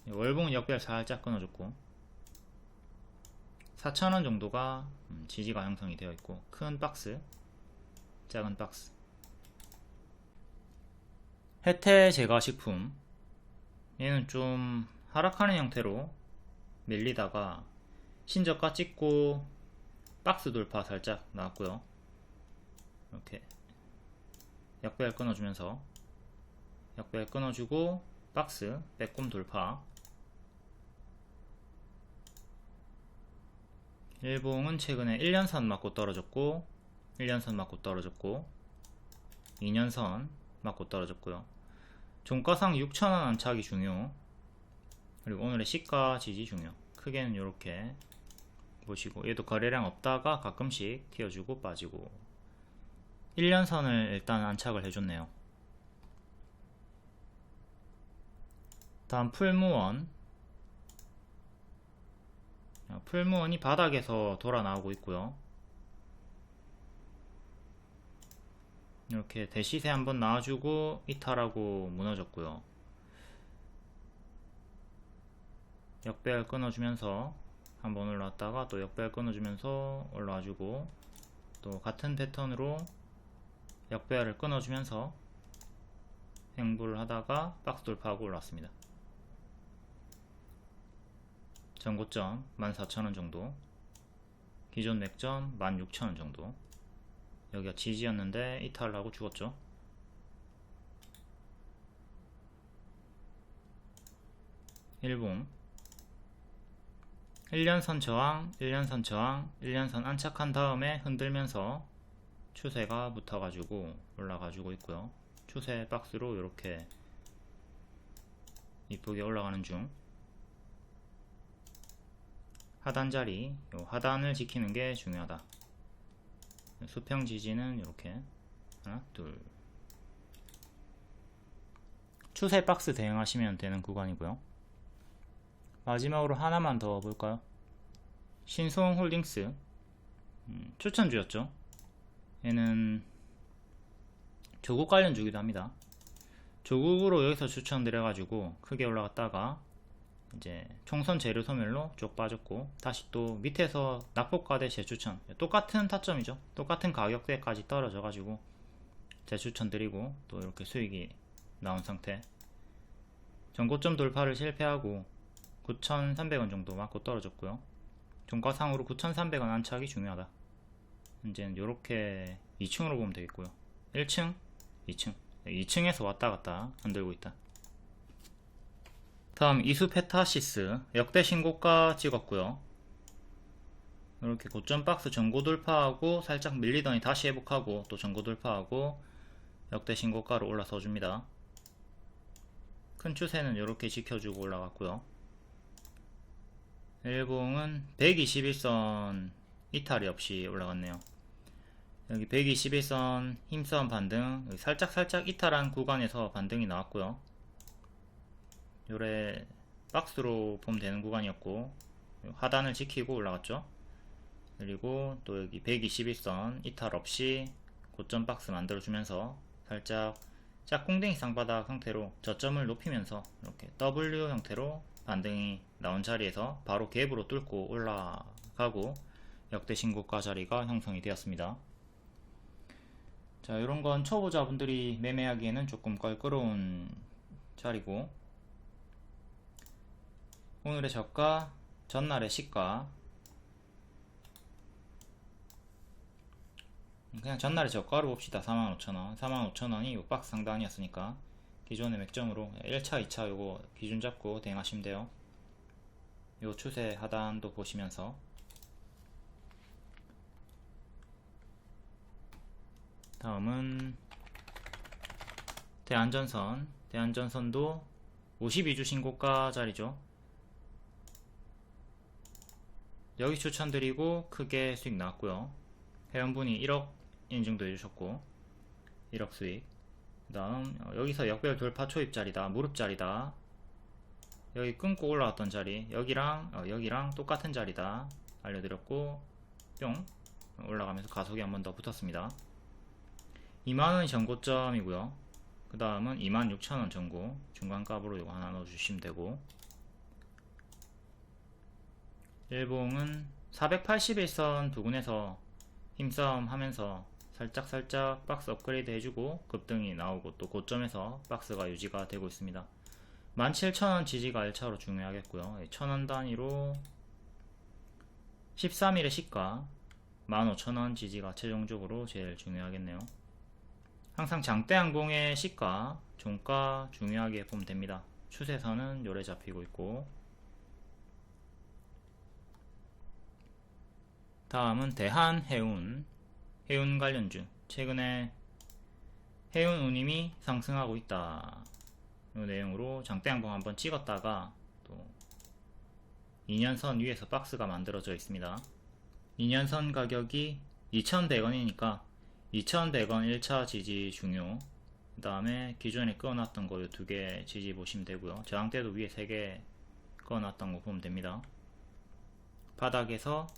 월봉은 역배열 살짝 끊어줬고 4,000원 정도가 지지가 형성이 되어 있고, 큰 박스, 작은 박스. 혜태 제과식품, 얘는 좀 하락하는 형태로 밀리다가 신저가 찍고 박스 돌파 살짝 나왔고요. 이렇게 역배열 끊어주면서 역배열 끊어주고 박스 빼꼼 돌파. 일봉은 최근에 1년선 맞고 떨어졌고 1년선 맞고 떨어졌고 2년선 맞고 떨어졌고요. 종가상 6,000원 안착이 중요. 그리고 오늘의 시가 지지 중요. 크게는 이렇게 보시고, 얘도 거래량 없다가 가끔씩 튀어주고 빠지고 1년선을 일단 안착을 해줬네요. 다음 풀무원. 풀무원이 바닥에서 돌아 나오고 있고요. 이렇게 대시세 한번 나와주고 이탈하고 무너졌고요. 역배열 끊어주면서 한번 올라왔다가 또 역배열 끊어주면서 올라와주고, 또 같은 패턴으로 역배열을 끊어주면서 횡보를 하다가 박스 돌파하고 올라왔습니다. 전고점 14,000원 정도, 기존 맥점 16,000원 정도. 여기가 지지였는데 이탈을 하고 죽었죠. 일봉 1년선 저항, 1년선 저항, 1년선 안착한 다음에 흔들면서 추세가 붙어가지고 올라가지고 있고요. 추세 박스로 이렇게 이쁘게 올라가는 중. 하단 자리, 요 하단을 지키는 게 중요하다. 수평 지지는 이렇게 하나, 둘. 추세 박스 대응하시면 되는 구간이고요. 마지막으로 하나만 더 볼까요? 신송홀딩스, 추천주였죠. 얘는 조국 관련 주기도 합니다. 조국으로 여기서 추천드려가지고 크게 올라갔다가 이제 총선 재료 소멸로 쭉 빠졌고, 다시 또 밑에서 낙폭과대 재추천, 똑같은 타점이죠. 똑같은 가격대까지 떨어져가지고 재추천 드리고 또 이렇게 수익이 나온 상태. 전고점 돌파를 실패하고 9,300원 정도 맞고 떨어졌고요. 종가상으로 9,300원 안착이 중요하다. 이제는 이렇게 2층으로 보면 되겠고요. 1층, 2층, 2층에서 왔다갔다 흔들고 있다. 다음 이수페타시스, 역대 신고가 찍었고요. 이렇게 고점 박스 전고 돌파하고 살짝 밀리더니 다시 회복하고 또 전고 돌파하고 역대 신고가로 올라서 줍니다. 큰 추세는 이렇게 지켜주고 올라갔고요. 일봉은 121선 이탈이 없이 올라갔네요. 여기 121선 힘싸움 반등, 여기 살짝 이탈한 구간에서 반등이 나왔고요. 요래 박스로 보면 되는 구간이었고 하단을 지키고 올라갔죠. 그리고 또 여기 121선 이탈 없이 고점 박스 만들어주면서 살짝 짝꿍댕이 쌍바닥 형태로 저점을 높이면서 이렇게 W 형태로 반등이 나온 자리에서 바로 갭으로 뚫고 올라가고 역대 신고가 자리가 형성이 되었습니다. 자, 이런 건 초보자분들이 매매하기에는 조금 껄끄러운 자리고, 오늘의 저가, 전날의 시가, 그냥 전날의 저가로 봅시다. 45,000원. 45,000원이 이 박스 상단이었으니까 기존의 맥점으로 1차, 2차 요거 기준 잡고 대응하시면 돼요. 요 추세 하단도 보시면서, 다음은 대한전선. 대한전선도 52주 신고가 자리죠. 여기 추천드리고 크게 수익 나왔고요. 회원분이 1억 인증도 해주셨고 1억 수익. 그 다음 여기서 역별 돌파 초입 자리다, 무릎 자리다, 여기 끊고 올라왔던 자리, 여기랑 똑같은 자리다 알려드렸고, 뿅 올라가면서 가속이 한 번 더 붙었습니다. 2만원이 전고점이고요. 그 다음은 26,000원 전고, 중간값으로 이거 하나 넣어주시면 되고, 일봉은 481선 부근에서 힘싸움 하면서 살짝 박스 업그레이드 해주고 급등이 나오고, 또 고점에서 박스가 유지가 되고 있습니다. 17,000원 지지가 1차로 중요하겠고요. 1000원 단위로 13일의 시가 15,000원 지지가 최종적으로 제일 중요하겠네요. 항상 장대항공의 시가, 종가 중요하게 보면 됩니다. 추세선은 요래 잡히고 있고, 다음은 대한해운. 해운 관련주. 최근에 해운 운임이 상승하고 있다, 이 내용으로 장대항공 한번 찍었다가 또 2년선 위에서 박스가 만들어져 있습니다. 2년선 가격이 2,100원이니까 2,100원 1차 지지 중요, 그 다음에 기존에 끊어놨던 거 요 두 개 지지 보시면 되고요. 저항대도 위에 3개 끊어놨던 거 보면 됩니다. 바닥에서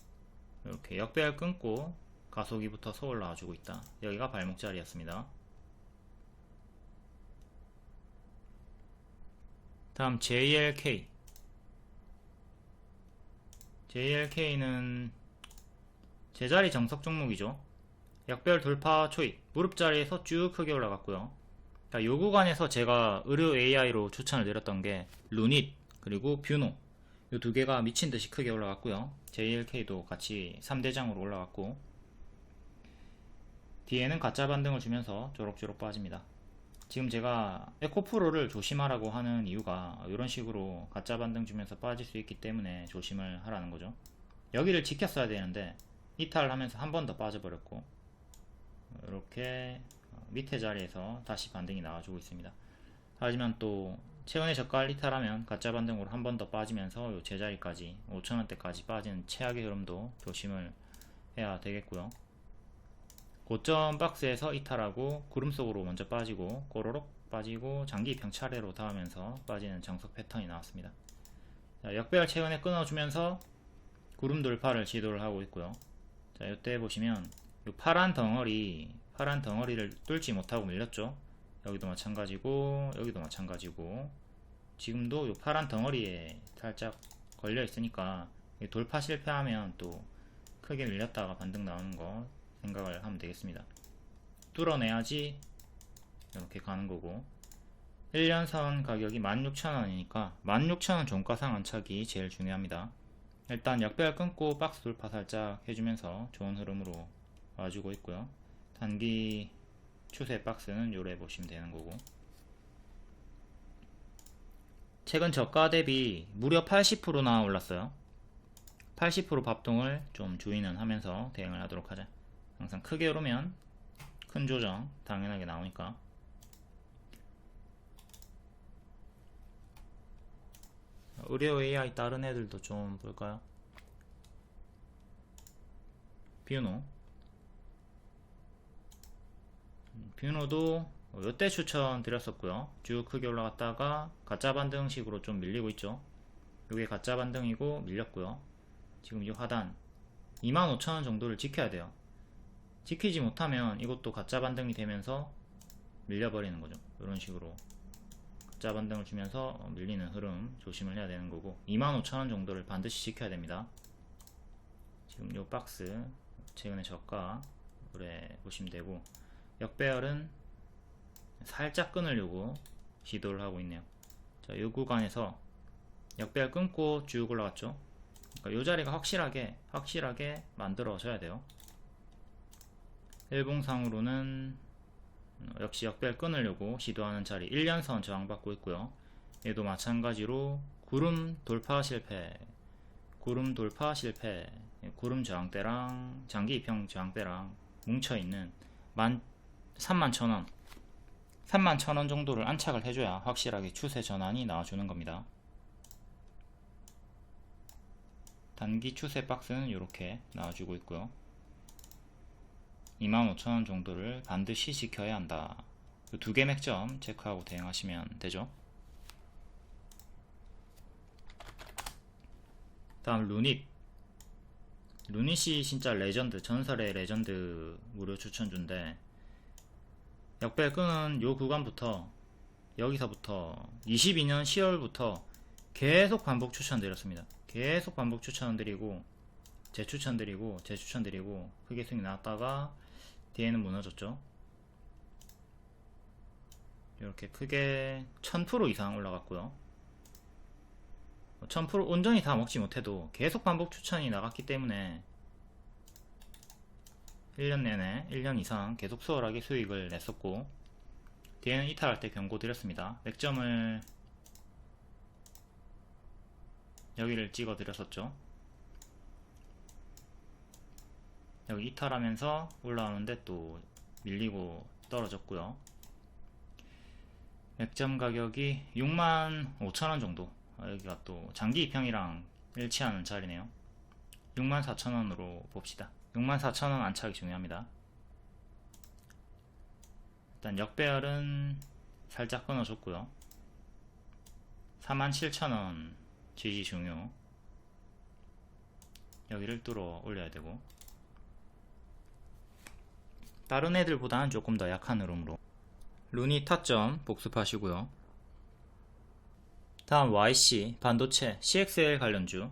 이렇게 역배열 끊고 가속이 붙어서 올라와 주고 있다. 여기가 발목 자리였습니다. 다음 JLK. JLK는 제자리 정석 종목이죠. 역별 돌파 초입, 무릎 자리에서 쭉 크게 올라갔고요. 요 구간에서 제가 의료 AI로 추천을 드렸던 게 루닛 그리고 뷰노, 요 두 개가 미친듯이 크게 올라갔고요. JLK도 같이 3대장으로 올라갔고, 뒤에는 가짜 반등을 주면서 조록조록 빠집니다. 지금 제가 에코프로를 조심하라고 하는 이유가 이런 식으로 가짜 반등 주면서 빠질 수 있기 때문에 조심을 하라는 거죠. 여기를 지켰어야 되는데 이탈하면서 한 번 더 빠져버렸고, 이렇게 밑에 자리에서 다시 반등이 나와주고 있습니다. 하지만 또 최근에 저가를 이탈하면 가짜 반등으로 한 번 더 빠지면서 요 제자리까지 5,000원대까지 빠지는 최악의 흐름도 조심을 해야 되겠고요. 고점 박스에서 이탈하고 구름 속으로 먼저 빠지고 꼬로록 빠지고 장기 평 차례로 닿으면서 빠지는 정석 패턴이 나왔습니다. 자, 역배열 최근에 끊어주면서 구름 돌파를 시도를 하고 있고요. 자, 이때 보시면 요 파란 덩어리를 뚫지 못하고 밀렸죠. 여기도 마찬가지고 여기도 마찬가지고, 지금도 요 파란 덩어리에 살짝 걸려 있으니까 돌파 실패하면 또 크게 밀렸다가 반등 나오는 거 생각을 하면 되겠습니다. 뚫어내야지 이렇게 가는 거고, 1년선 가격이 16,000원이니까 16,000원 종가상 안착이 제일 중요합니다. 일단 역배열 끊고 박스 돌파 살짝 해주면서 좋은 흐름으로 와주고 있고요. 단기 추세 박스는 요래 보시면 되는 거고, 최근 저가 대비 무려 80%나 올랐어요. 80% 밥동을 좀 주의는 하면서 대응을 하도록 하자. 항상 크게 오르면 큰 조정 당연하게 나오니까. 의료 AI 다른 애들도 좀 볼까요? 뷰노도 요때 추천 드렸었고요. 쭉 크게 올라갔다가 가짜 반등식으로 좀 밀리고 있죠. 요게 가짜 반등이고 밀렸고요. 지금 이 하단 25,000원 정도를 지켜야 돼요. 지키지 못하면 이것도 가짜 반등이 되면서 밀려버리는 거죠. 이런 식으로 가짜 반등을 주면서 밀리는 흐름 조심을 해야 되는 거고, 25,000원 정도를 반드시 지켜야 됩니다. 지금 요 박스 최근에 저가 그래 보시면 되고, 역배열은 살짝 끊으려고 시도를 하고 있네요. 자, 요 구간에서 역배열 끊고 쭉 올라갔죠. 그러니까 요 자리가 확실하게 만들어져야 돼요. 일봉상으로는 역시 역배열 끊으려고 시도하는 자리 1년선 저항받고 있고요. 얘도 마찬가지로 구름 돌파 실패, 구름 저항대랑 장기 입형 저항대랑 뭉쳐있는 31,000원 31,000원 정도를 안착을 해줘야 확실하게 추세 전환이 나와주는 겁니다. 단기 추세 박스는 이렇게 나와주고 있고요. 25,000원 정도를 반드시 지켜야 한다. 두 개 맥점 체크하고 대응하시면 되죠. 다음 루닛이 진짜 레전드, 전설의 레전드 무료 추천주인데, 역배열 끄는 요 구간부터, 여기서부터 22년 10월부터 계속 반복 추천드렸습니다. 계속 반복 추천드리고 재추천드리고 크게 수익 나왔다가 뒤에는 무너졌죠. 이렇게 크게 1000% 이상 올라갔고요. 1000% 온전히 다 먹지 못해도 계속 반복 추천이 나갔기 때문에 1년 내내 1년 이상 계속 수월하게 수익을 냈었고, 뒤에는 이탈할 때 경고 드렸습니다. 맥점을 여기를 찍어 드렸었죠. 여기 이탈하면서 올라오는데 또 밀리고 떨어졌고요. 맥점 가격이 65,000원 정도, 여기가 또 장기 입형이랑 일치하는 자리네요. 64,000원으로 봅시다. 64,000원 안착이 중요합니다. 일단 역배열은 살짝 끊어줬고요. 47,000원 지지 중요. 여기를 뚫어 올려야 되고, 다른 애들보다는 조금 더 약한 흐름으로 루니 타점 복습하시고요. 다음 YC 반도체 CXL 관련주,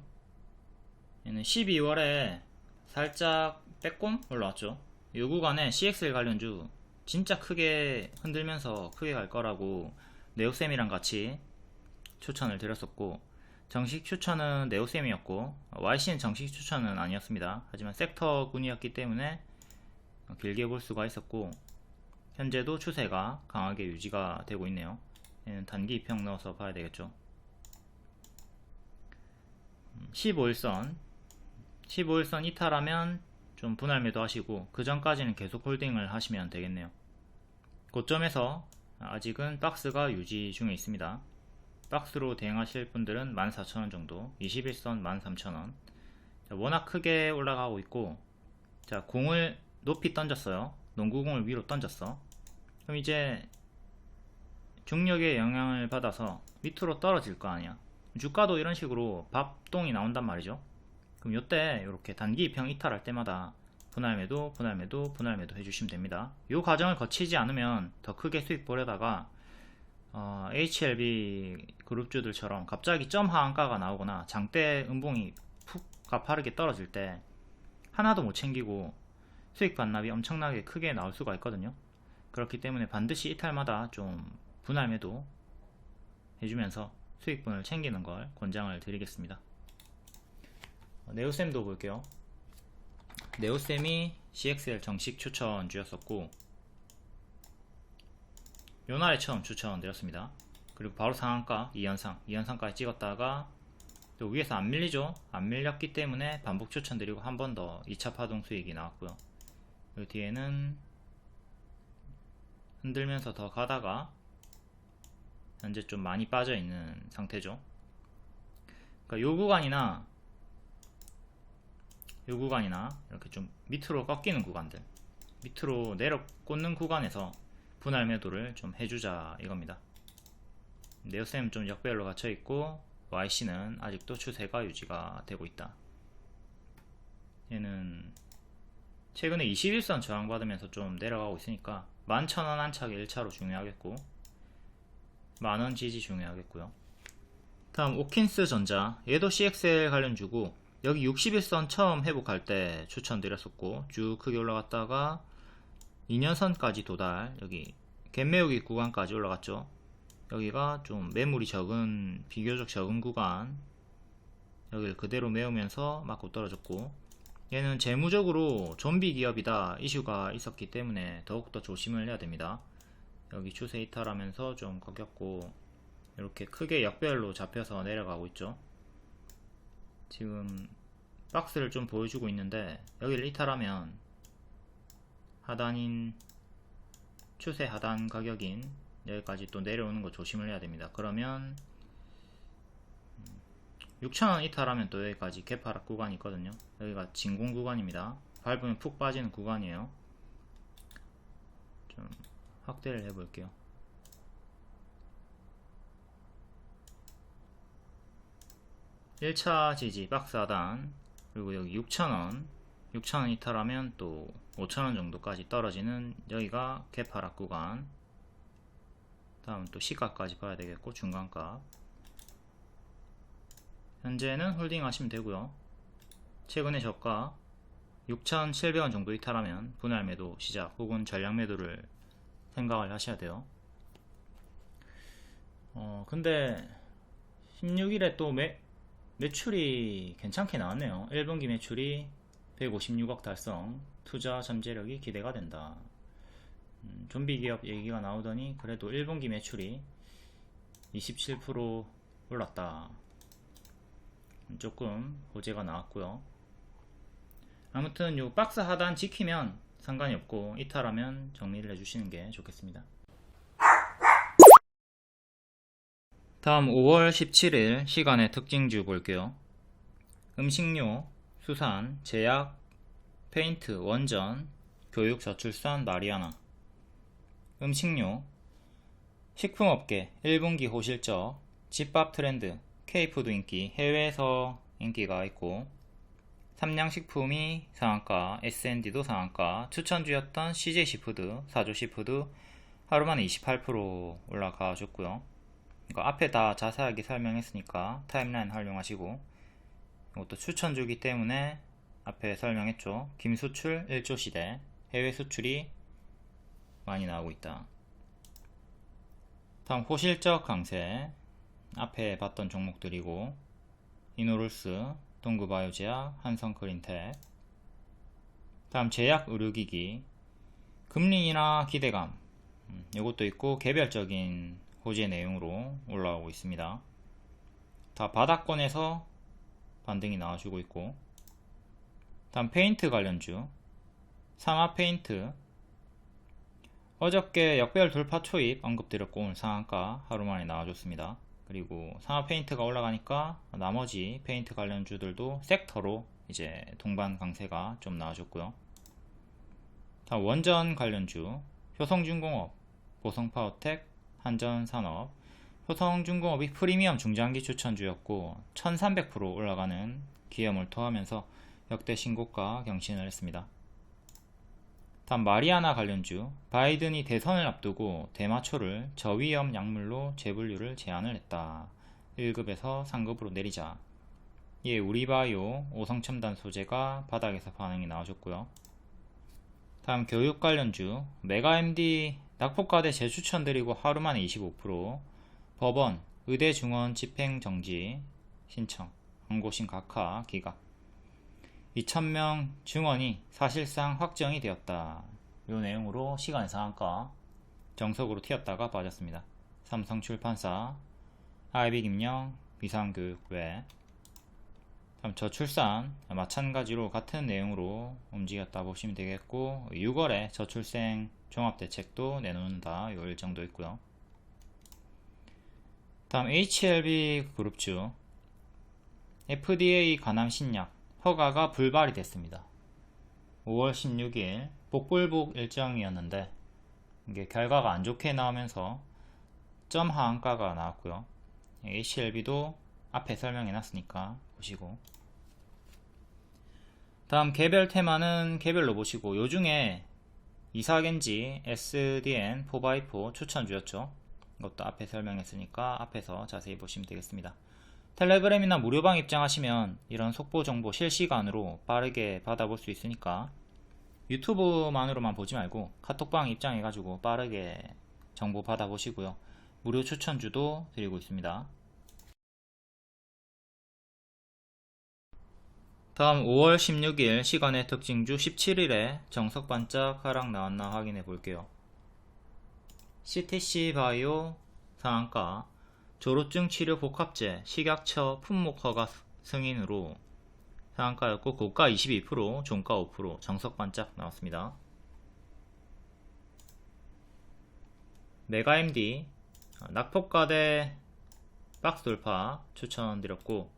얘는 12월에 살짝 빼꼼 올라왔죠. 이 구간에 CXL 관련주 진짜 크게 흔들면서 크게 갈 거라고 네오셈이랑 같이 추천을 드렸었고, 정식 추천은 네오셈이었고 YC는 정식 추천은 아니었습니다. 하지만 섹터군이었기 때문에 길게 볼 수가 있었고, 현재도 추세가 강하게 유지가 되고 있네요. 얘는 단기 입형 넣어서 봐야 되겠죠. 15일선 이탈하면 좀 분할 매도 하시고, 그 전까지는 계속 홀딩을 하시면 되겠네요. 고점에서 아직은 박스가 유지 중에 있습니다. 박스로 대응하실 분들은 14,000원 정도, 21선 13,000원. 워낙 크게 올라가고 있고, 자, 공을 높이 던졌어요. 농구공을 위로 던졌어. 그럼 이제 중력의 영향을 받아서 밑으로 떨어질 거 아니야. 주가도 이런 식으로 밥동이 나온단 말이죠. 그럼 요때 이렇게 단기 입형 이탈할 때마다 분할 매도 해주시면 됩니다. 이 과정을 거치지 않으면 더 크게 수익 보려다가 HLB 그룹주들처럼 갑자기 점 하한가가 나오거나 장대 음봉이 푹 가파르게 떨어질 때 하나도 못 챙기고 수익 반납이 엄청나게 크게 나올 수가 있거든요. 그렇기 때문에 반드시 이탈마다 좀 분할 매도 해주면서 수익분을 챙기는 걸 권장을 드리겠습니다. 네오셈도 볼게요. 네오셈이 CXL 정식 추천주였었고, 요날에 처음 추천드렸습니다. 그리고 바로 상한가 2연상까지 찍었다가 또 위에서 안 밀리죠. 안 밀렸기 때문에 반복 추천드리고 한 번 더 2차 파동 수익이 나왔고요. 요 뒤에는 흔들면서 더 가다가 현재 좀 많이 빠져 있는 상태죠. 그러니까 요 구간이나 이렇게 좀 밑으로 꺾이는 구간들, 밑으로 내려 꽂는 구간에서 분할 매도를 좀 해주자 이겁니다. 네오셈 좀 역배열로 갇혀 있고, YC는 아직도 추세가 유지가 되고 있다. 얘는 최근에 21선 저항받으면서 좀 내려가고 있으니까 11,000원 안착이 1차로 중요하겠고, 만원 지지 중요하겠고요. 다음 오킨스 전자, 얘도 CXL 관련주고 여기 61선 처음 회복할 때 추천드렸었고, 쭉 크게 올라갔다가 2년선까지 도달, 여기 갭 메우기 구간까지 올라갔죠. 여기가 좀 매물이 적은, 비교적 적은 구간, 여기를 그대로 메우면서 맞고 떨어졌고, 얘는 재무적으로 좀비 기업이다 이슈가 있었기 때문에 더욱더 조심을 해야 됩니다. 여기 추세 이탈하면서 좀 꺾였고, 이렇게 크게 역별로 잡혀서 내려가고 있죠. 지금 박스를 좀 보여주고 있는데, 여기를 이탈하면 하단인, 추세 하단 가격인 여기까지 또 내려오는 거 조심을 해야 됩니다. 그러면 6,000원 이탈하면 또 여기까지 개파락 구간이 있거든요. 여기가 진공 구간입니다. 밟으면 푹 빠지는 구간이에요. 좀 확대를 해볼게요. (1차) 지지 박스 하단, 그리고 여기 6,000원 6,000원 이탈하면 또 5,000원 정도까지 떨어지는 여기가 개파락 구간. 다음 또 시가까지 봐야 되겠고, 중간가. 현재는 홀딩 하시면 되고요. 최근의 저가 6,700원 정도 이탈하면 분할 매도 시작 혹은 전량 매도를 생각을 하셔야 돼요. 근데 16일에 또 매출이 괜찮게 나왔네요. 1분기 매출이 156억 달성, 투자 잠재력이 기대가 된다. 좀비 기업 얘기가 나오더니 그래도 1분기 매출이 27% 올랐다. 조금 호재가 나왔고요. 아무튼 요 박스 하단 지키면 상관이 없고, 이탈하면 정리를 해주시는 게 좋겠습니다. 다음 5월 17일 시간의 특징주 볼게요. 음식료, 수산, 제약, 페인트, 원전, 교육, 저출산, 마리아나. 음식료, 식품업계 1분기 호실적, 집밥 트렌드, K푸드 인기, 해외에서 인기가 있고, 삼양식품이 상한가, S&D도 상한가, 추천주였던 CJ시푸드, 사조시푸드 하루만에 28% 올라가 줬고요. 이거 앞에 다 자세하게 설명했으니까 타임라인 활용하시고, 이것도 추천주기 때문에 앞에 설명했죠. 김수출 1조 시대, 해외 수출이 많이 나오고 있다. 다음 호실적 강세, 앞에 봤던 종목들이고, 이노룰스, 동구바이오제약, 한성크린텍. 다음 제약 의료기기, 금리나 기대감, 이것도 있고 개별적인 호재 내용으로 올라오고 있습니다. 다 바닥권에서 반등이 나와주고 있고, 다음 페인트 관련주, 삼화페인트, 어저께 역별 돌파 초입 언급드렸고 오늘 상한가 하루만에 나와줬습니다. 그리고 삼화페인트가 올라가니까 나머지 페인트 관련주들도 섹터로 이제 동반 강세가 좀 나와줬고요. 다음 원전 관련주, 효성중공업, 보성파워텍, 한전산업. 효성중공업이 프리미엄 중장기 추천주였고 1300% 올라가는 기염을 토하면서 역대 신고가 경신을 했습니다. 다음 마리아나 관련주, 바이든이 대선을 앞두고 대마초를 저위험 약물로 재분류를 제한을 했다. 1급에서 3급으로 내리자. 이에 우리바이오, 오성첨단 소재가 바닥에서 반응이 나와줬고요. 다음 교육 관련주, 메가MD 낙폭과대 재추천드리고 하루만에 25%, 법원, 의대중원 집행정지 신청, 항고심 각하 기각. 2,000명 증원이 사실상 확정이 되었다. 이 내용으로 시간 상한가 정석으로 튀었다가 빠졌습니다. 삼성출판사, 아이빅임령, 비상교육외. 다음 저출산 마찬가지로 같은 내용으로 움직였다 보시면 되겠고, 6월에 저출생 종합대책도 내놓는다. 요 일정도 있고요. 다음 HLB 그룹주, FDA 관함 신약 허가가 불발이 됐습니다. 5월 16일 복불복 일정이었는데 이게 결과가 안 좋게 나오면서 점 하한가가 나왔고요. HLB도 앞에 설명해 놨으니까 보시고. 다음 개별 테마는 개별로 보시고, 요중에 이사겐지, SDN, 4x4 추천주였죠. 이것도 앞에 설명했으니까 앞에서 자세히 보시면 되겠습니다. 텔레그램이나 무료방 입장하시면 이런 속보 정보 실시간으로 빠르게 받아볼 수 있으니까 유튜브만으로만 보지 말고 카톡방 입장해가지고 빠르게 정보 받아보시고요. 무료 추천주도 드리고 있습니다. 다음 5월 16일 시간의 특징주 17일에 정석 반짝 하락 나왔나 확인해 볼게요. CTC 바이오 상한가, 조로증 치료 복합제, 식약처 품목 허가 승인으로 상한가였고 고가 22%, 종가 5%, 정석 반짝 나왔습니다. 메가MD 낙폭과대 박스 돌파 추천드렸고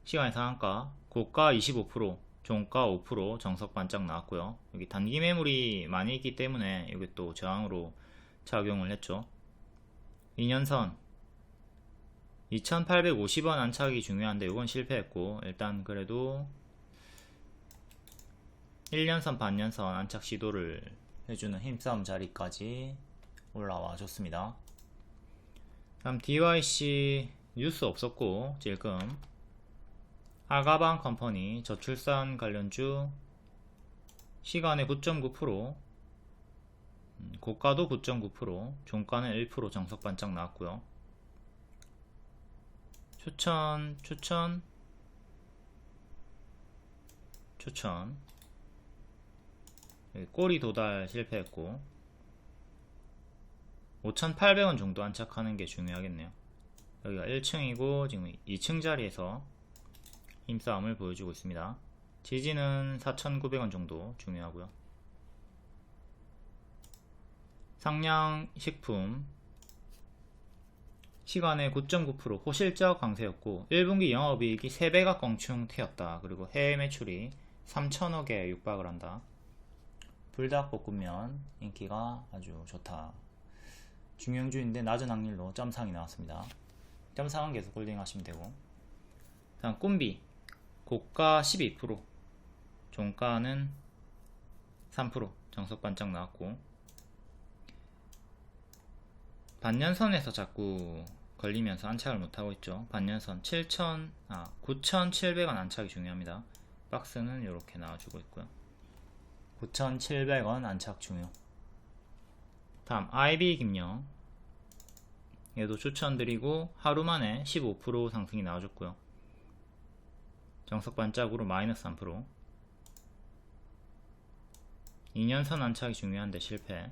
시간의 상한가 고가 25%, 종가 5%, 정석 반짝 나왔고요. 여기 단기 매물이 많이 있기 때문에 여기 또 저항으로 작용을 했죠. 2년선 2850원 안착이 중요한데 이건 실패했고 일단 그래도 1년선 반년선 안착 시도를 해주는 힘싸움 자리까지 올라와 줬습니다. 다음 DYC 뉴스 없었고 질금 아가방 컴퍼니 저출산 관련주 시간에 9.9%, 고가도 9.9%, 종가는 1% 정석 반짝 나왔고요. 추천 여기 꼬리 도달 실패했고 5,800원 정도 안착하는 게 중요하겠네요. 여기가 1층이고 지금 2층 자리에서 힘싸움을 보여주고 있습니다. 지지는 4,900원 정도 중요하고요. 상량식품 시간에 9.9% 호실적 강세였고 1분기 영업이익이 3배가 껑충 튀었다. 그리고 해외 매출이 3천억에 육박을 한다. 불닭볶음면 인기가 아주 좋다. 중형주인데 낮은 확률로 점상이 나왔습니다. 점상은 계속 홀딩 하시면 되고 다음 꿈비 고가 12%, 종가는 3%, 정석 반짝 나왔고 반년선에서 자꾸 걸리면서 안착을 못하고 있죠. 반년선 9,700원 안착이 중요합니다. 박스는 이렇게 나와주고 있고요. 9,700원 안착 중요. 다음 IB김영 얘도 추천드리고 하루만에 15% 상승이 나와줬고요. 정석 반짝으로 마이너스 3%. 2년선 안착이 중요한데 실패.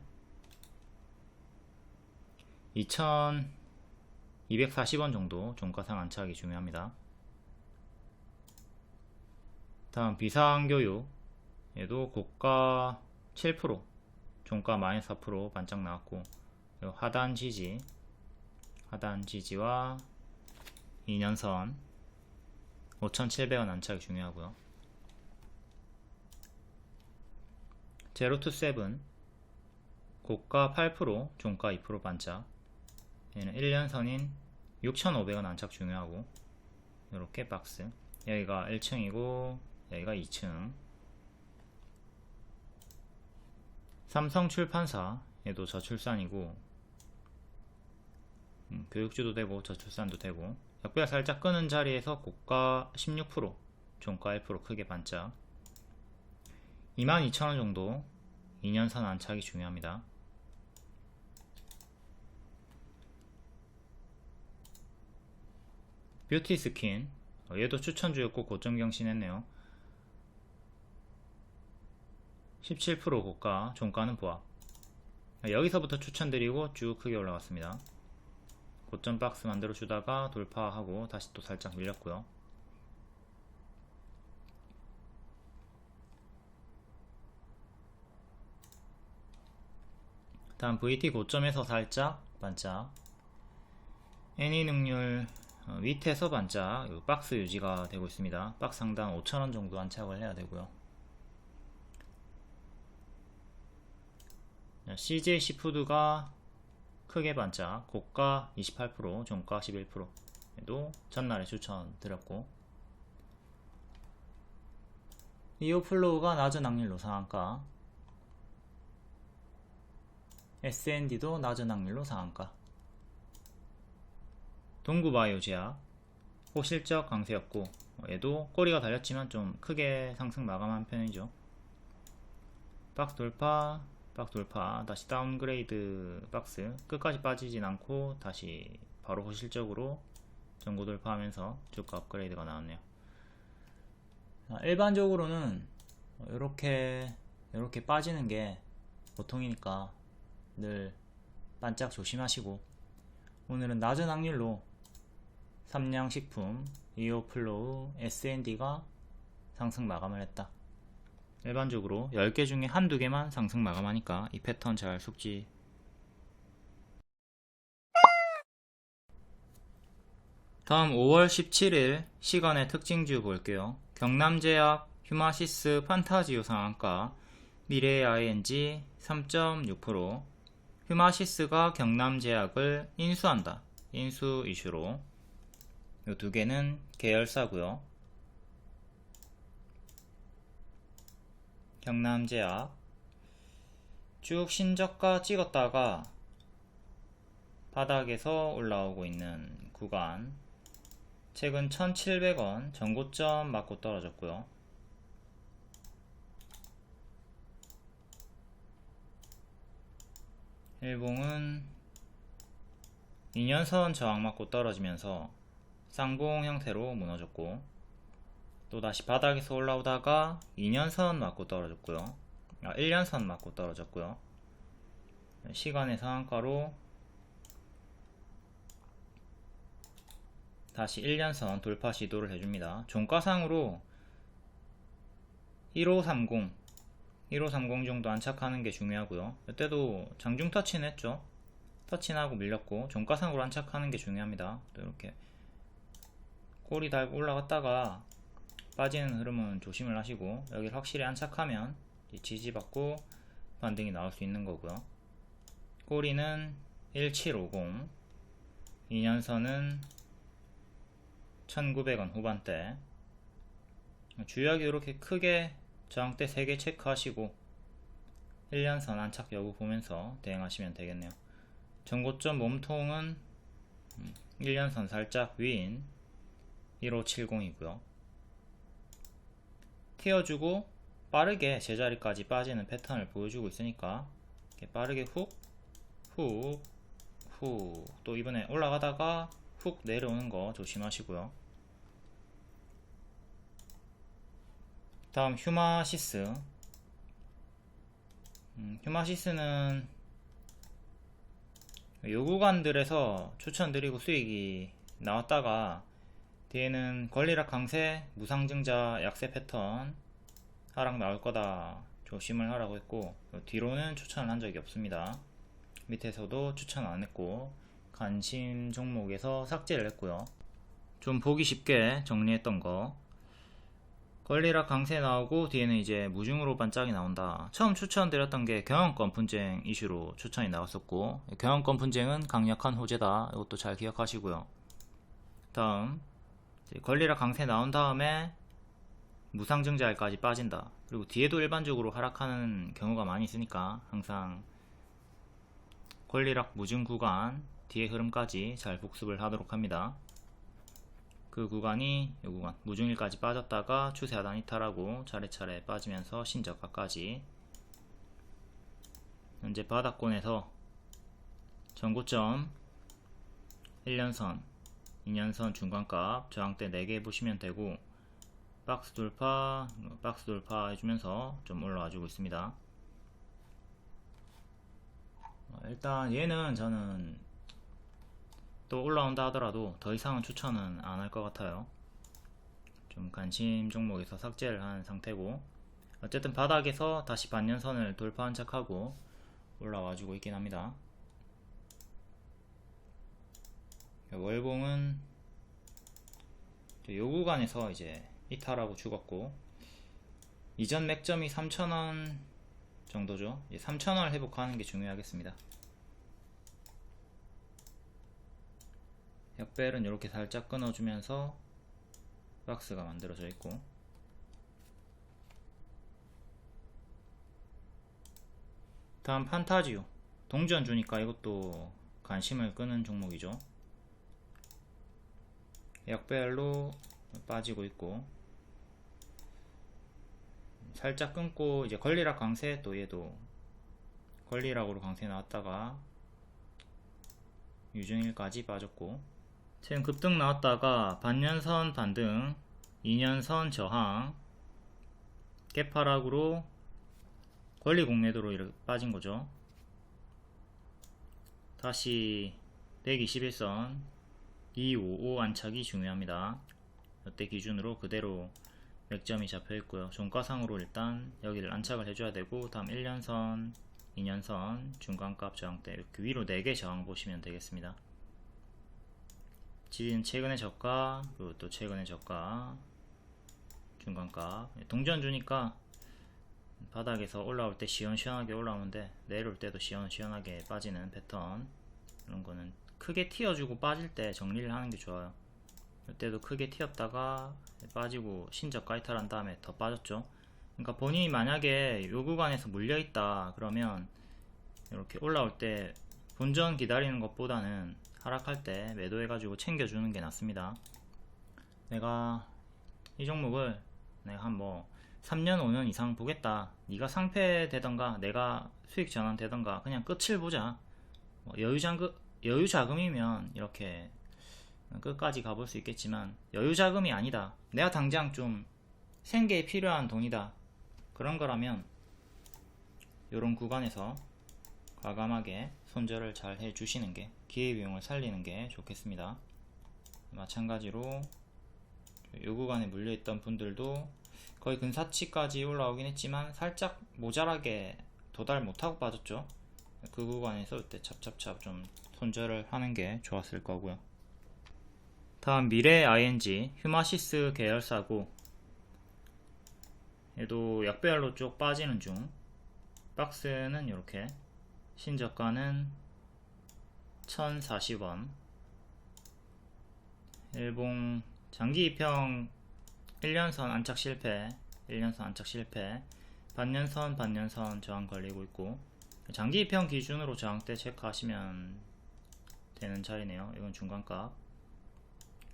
2,240원 정도 종가상 안착이 중요합니다. 다음 비상교육 얘도 고가 7%, 종가 마이너스 4% 반짝 나왔고 하단 지지와 2년선 5,700원 안착이 중요하고요. 제로투세븐 고가 8%, 종가 2% 반짝. 얘는 1년선인 6,500원 안착 중요하고 이렇게 박스. 여기가 1층이고 여기가 2층. 삼성출판사 얘도 저출산이고 교육주도 되고 저출산도 되고 역배가 살짝 끄는 자리에서 고가 16%, 종가 1% 크게 반짝. 22,000원 정도 2년선 안착이 중요합니다. 뷰티스킨 얘도 추천주였고 고점 경신했네요. 17% 고가, 종가는 보합. 여기서부터 추천드리고 쭉 크게 올라갔습니다. 고점 박스 만들어 주다가 돌파하고 다시 또 살짝 밀렸고요. 다음 VT 고점에서 살짝 반짝. 애니능률 밑에서 반짝 박스 유지가 되고 있습니다. 박스 상당 5,000원 정도 안착을 해야 되고요. CJ 시푸드가 크게 반짝, 고가 28%, 종가 11%도 전날에 추천 드렸고, 이오플로우가 낮은 확률로 상한가, SND도 낮은 확률로 상한가, 동구바이오 제약 호실적 강세였고, 얘도 꼬리가 달렸지만 좀 크게 상승 마감한 편이죠. 박스 돌파, 박스 돌파, 다시 다운그레이드 박스, 끝까지 빠지진 않고 다시 바로 호실적으로 전고 돌파하면서 주가 업그레이드가 나왔네요. 일반적으로는 이렇게 빠지는 게 보통이니까 늘 반짝 조심하시고, 오늘은 낮은 확률로 삼양식품, 이오플로우, S&D가 상승 마감을 했다. 일반적으로 10개 중에 한두 개만 상승 마감하니까 이 패턴 잘 숙지. 다음 5월 17일 시간의 특징주 볼게요. 경남제약, 휴마시스 판타지오 상한가, 미래의 ING 3.6%, 휴마시스가 경남제약을 인수한다. 인수 이슈로 이 두 개는 계열사고요. 경남제약 쭉 신저가 찍었다가 바닥에서 올라오고 있는 구간, 최근 1700원 전고점 맞고 떨어졌고요. 일봉은 2년선 저항 맞고 떨어지면서 쌍봉 형태로 무너졌고, 또다시 바닥에서 올라오다가 2년선 맞고 떨어졌고요. 1년선 맞고 떨어졌고요. 시간의 상한가로 다시 1년선 돌파 시도를 해줍니다. 종가상으로 1530 정도 안착하는 게 중요하고요. 이때도 장중 터치는 했죠. 터치하고 밀렸고, 종가상으로 안착하는 게 중요합니다. 또 이렇게 꼬리 달고 올라갔다가 빠지는 흐름은 조심을 하시고, 여기를 확실히 안착하면 지지받고 반등이 나올 수 있는 거고요. 꼬리는 1750, 2년선은 1900원 후반대. 주요하게 이렇게 크게 저항대 3개 체크하시고 1년선 안착 여부 보면서 대응하시면 되겠네요. 전고점 몸통은 1년선 살짝 위인 1570이고요. 튀어주고 빠르게 제자리까지 빠지는 패턴을 보여주고 있으니까 이렇게 빠르게 훅 또 이번에 올라가다가 훅 내려오는 거 조심하시고요. 다음 휴마시스. 휴마시스는 요 구간들에서 추천드리고 수익이 나왔다가 뒤에는 권리락 강세, 무상증자 약세 패턴 하락 나올 거다 조심을 하라고 했고, 뒤로는 추천을 한 적이 없습니다. 밑에서도 추천 안 했고 관심 종목에서 삭제를 했고요. 좀 보기 쉽게 정리했던 거, 권리락 강세 나오고 뒤에는 이제 무중으로 반짝이 나온다. 처음 추천드렸던 게 경영권 분쟁 이슈로 추천이 나왔었고, 경영권 분쟁은 강력한 호재다. 이것도 잘 기억하시고요. 다음 권리락 강세 나온 다음에 무상증자일까지 빠진다. 그리고 뒤에도 일반적으로 하락하는 경우가 많이 있으니까 항상 권리락 무증 구간 뒤에 흐름까지 잘 복습을 하도록 합니다. 그 구간이 이 구간 무중일까지 빠졌다가 추세 하단 이탈하고 차례차례 빠지면서 신저가까지, 현재 바닥권에서 전고점 1년선 2년선 중간값 저항대 4개 보시면 되고, 박스 돌파 해주면서 좀 올라와 주고 있습니다. 일단 얘는 저는 또 올라온다 하더라도 더 이상은 추천은 안 할 것 같아요. 좀 관심 종목에서 삭제를 한 상태고, 어쨌든 바닥에서 다시 반년선을 돌파한 척하고 올라와 주고 있긴 합니다. 월봉은 요 구간에서 이제 이탈하고 죽었고, 이전 맥점이 3,000원 정도죠. 3,000원을 회복하는 게 중요하겠습니다. 역벨은 이렇게 살짝 끊어주면서 박스가 만들어져 있고, 다음 판타지오. 동전 주니까 이것도 관심을 끄는 종목이죠. 역배열로 빠지고 있고, 살짝 끊고 이제 권리락 강세, 또 얘도 권리락으로 강세 나왔다가 유중일까지 빠졌고, 최근 급등 나왔다가 반년선 반등, 2년선 저항, 깨파락으로 권리 공매도로 이렇게 빠진 거죠. 다시 121선 255 안착이 중요합니다. 이때 기준으로 그대로 맥점이 잡혀 있고요. 종가상으로 일단 여기를 안착을 해줘야 되고, 다음 1년선, 2년선, 중간값 저항대 이렇게 위로 4개 저항 보시면 되겠습니다. 지지는 최근의 저가, 그리고 또 최근의 저가, 중간값. 동전주니까 바닥에서 올라올 때 시원시원하게 올라오는데 내려올 때도 시원시원하게 빠지는 패턴, 이런 거는 크게 튀어주고 빠질 때 정리를 하는 게 좋아요. 이때도 크게 튀었다가 빠지고 신저가 이탈한 다음에 더 빠졌죠. 그러니까 본인이 만약에 요 구간에서 물려있다 그러면 이렇게 올라올 때 본전 기다리는 것보다는 하락할 때 매도해가지고 챙겨주는 게 낫습니다. 내가 이 종목을 내가 한 뭐 3년 5년 이상 보겠다, 네가 상패되던가 내가 수익 전환되던가 그냥 끝을 보자, 뭐 여유 자금이면 이렇게 끝까지 가볼 수 있겠지만, 여유 자금이 아니다, 내가 당장 좀 생계에 필요한 돈이다, 그런 거라면 이런 구간에서 과감하게 손절을 잘 해주시는 게, 기회비용을 살리는 게 좋겠습니다. 마찬가지로 이 구간에 물려있던 분들도 거의 근사치까지 올라오긴 했지만 살짝 모자라게 도달 못하고 빠졌죠. 그 구간에서 이때 찹찹찹 좀 손절을 하는 게 좋았을 거고요. 다음 미래 ING 휴마시스 계열사고, 얘도 약배열로 쭉 빠지는 중. 박스는 이렇게, 신저가는 1040원, 일봉 장기 입형 1년선 안착 실패, 1년선 안착 실패, 반년선 저항 걸리고 있고, 장기 입형 기준으로 저항대 체크하시면 되는 자리네요. 이건 중간값,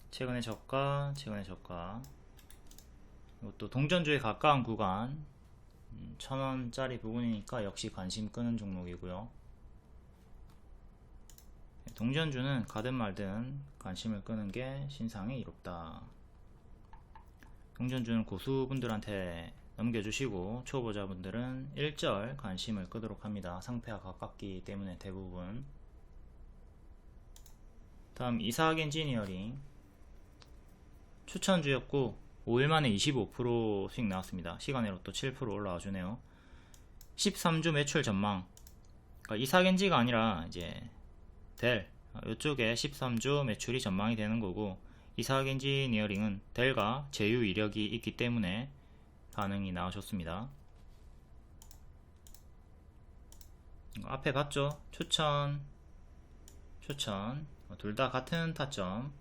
최근의 저가, 최근의 저가. 이것도 동전주에 가까운 구간, 1000원짜리 부분이니까 역시 관심 끄는 종목이고요. 동전주는 가든 말든 관심을 끄는 게 신상이 이롭다. 동전주는 고수분들한테 넘겨주시고 초보자분들은 일절 관심을 끄도록 합니다. 상패와 가깝기 때문에 대부분. 다음 이삭 엔지니어링 추천주였고 5일 만에 25% 수익 나왔습니다. 시간으로 또 7% 올라와 주네요. 13주 매출 전망, 그러니까 이삭엔지가 아니라 이제 델, 이쪽에 13주 매출이 전망이 되는 거고, 이삭 엔지니어링은 델과 제휴 이력이 있기 때문에 반응이 나와줬습니다. 앞에 봤죠? 추천 둘 다 같은 타점,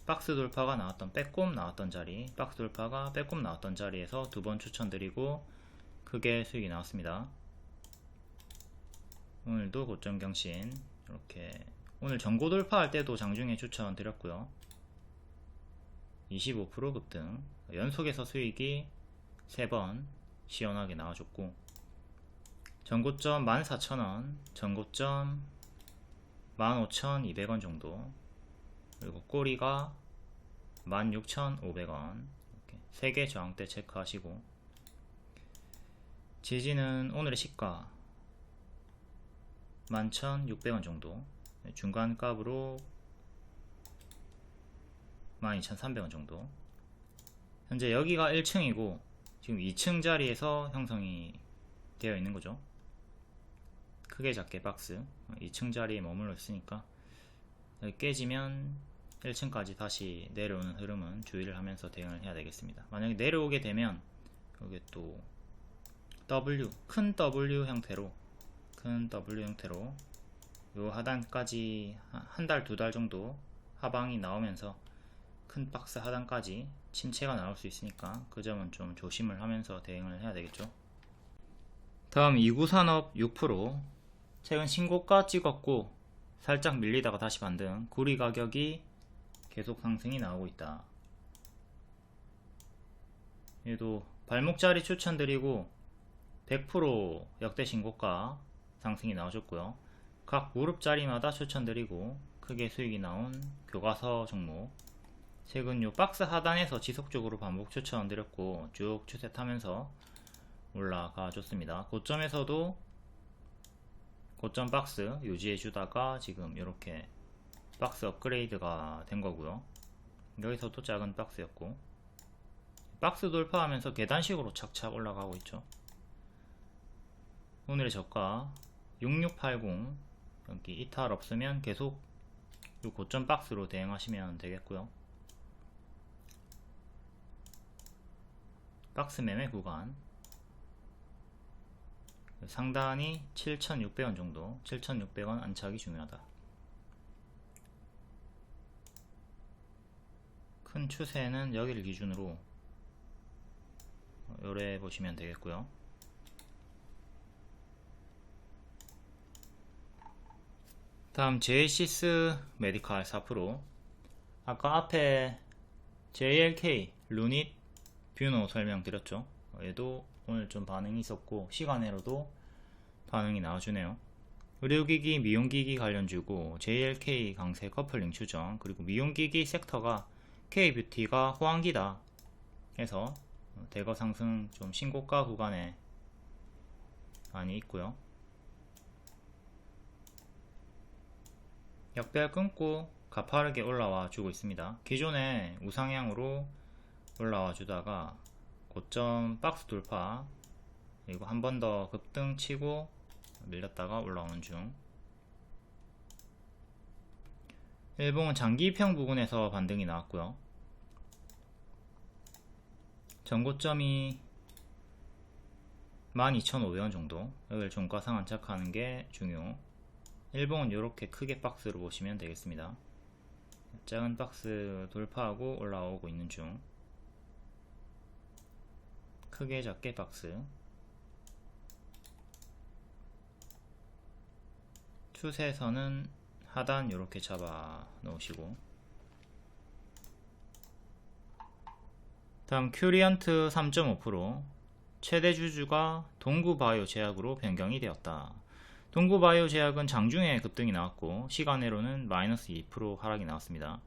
박스 돌파가 나왔던, 빼꼼 나왔던 자리, 박스 돌파가 빼꼼 나왔던 자리에서 두 번 추천드리고 크게 수익이 나왔습니다. 오늘도 고점 경신, 이렇게 오늘 전고 돌파할 때도 장중에 추천 드렸고요. 25% 급등, 연속해서 수익이 3번 시원하게 나와줬고, 전고점 14,000원, 전고점 15,200원 정도, 그리고 꼬리가 16,500원, 이렇게 3개 저항대 체크하시고, 지지는 오늘의 시가 11,600원 정도, 중간값으로 12,300원 정도. 현재 여기가 1층이고 지금 2층 자리에서 형성이 되어 있는 거죠. 크게 작게 박스 2층 자리에 머물러 있으니까 여기 깨지면 1층까지 다시 내려오는 흐름은 주의를 하면서 대응을 해야 되겠습니다. 만약에 내려오게 되면 여기 또 W, 큰 W 형태로 요 하단까지 한 달, 두 달 정도 하방이 나오면서 큰 박스 하단까지 침체가 나올 수 있으니까 그 점은 좀 조심을 하면서 대응을 해야 되겠죠. 다음 이구산업 6%, 최근 신고가 찍었고 살짝 밀리다가 다시 반등, 구리 가격이 계속 상승이 나오고 있다. 얘도 발목자리 추천드리고 100% 역대 신고가 상승이 나오셨고요. 각 무릎자리마다 추천드리고 크게 수익이 나온 교과서 종목, 최근 요 박스 하단에서 지속적으로 반복 추천드렸고 쭉 추세 타면서 올라가 줬습니다. 고점에서도 고점 박스 유지해 주다가 지금 이렇게 박스 업그레이드가 된 거고요. 여기서도 작은 박스였고 박스 돌파하면서 계단식으로 착착 올라가고 있죠. 오늘의 저가 6680, 여기 이탈 없으면 계속 이 고점 박스로 대응하시면 되겠고요. 박스 매매 구간 상단이 7,600원 정도, 7,600원 안착이 중요하다. 큰 추세는 여기를 기준으로 요래 보시면 되겠고요. 다음 제이시스 메디칼 4%. 아까 앞에 JLK 루닛 뷰노 설명드렸죠. 얘도 오늘 좀 반응이 있었고 시간으로도 반응이 나와주네요. 의료기기 미용기기 관련주고 JLK 강세 커플링 추정, 그리고 미용기기 섹터가 K뷰티가 호황기다 해서 대거 상승 좀 신고가 구간에 많이 있고요. 역배열 끊고 가파르게 올라와 주고 있습니다. 기존에 우상향으로 올라와 주다가 고점 박스 돌파, 그리고 한 번 더 급등 치고 밀렸다가 올라오는 중. 일봉은 장기평 부근에서 반등이 나왔고요. 전고점이 12,500원 정도, 여기를 종가상 안착하는 게 중요. 일봉은 이렇게 크게 박스로 보시면 되겠습니다. 작은 박스 돌파하고 올라오고 있는 중. 크게 작게 박스. 추세선은 하단 이렇게 잡아 놓으시고, 다음 큐리언트 3.5%, 최대 주주가 동구바이오 제약으로 변경이 되었다. 동구바이오 제약은 장중에 급등이 나왔고 시간으로는 마이너스 2% 하락이 나왔습니다.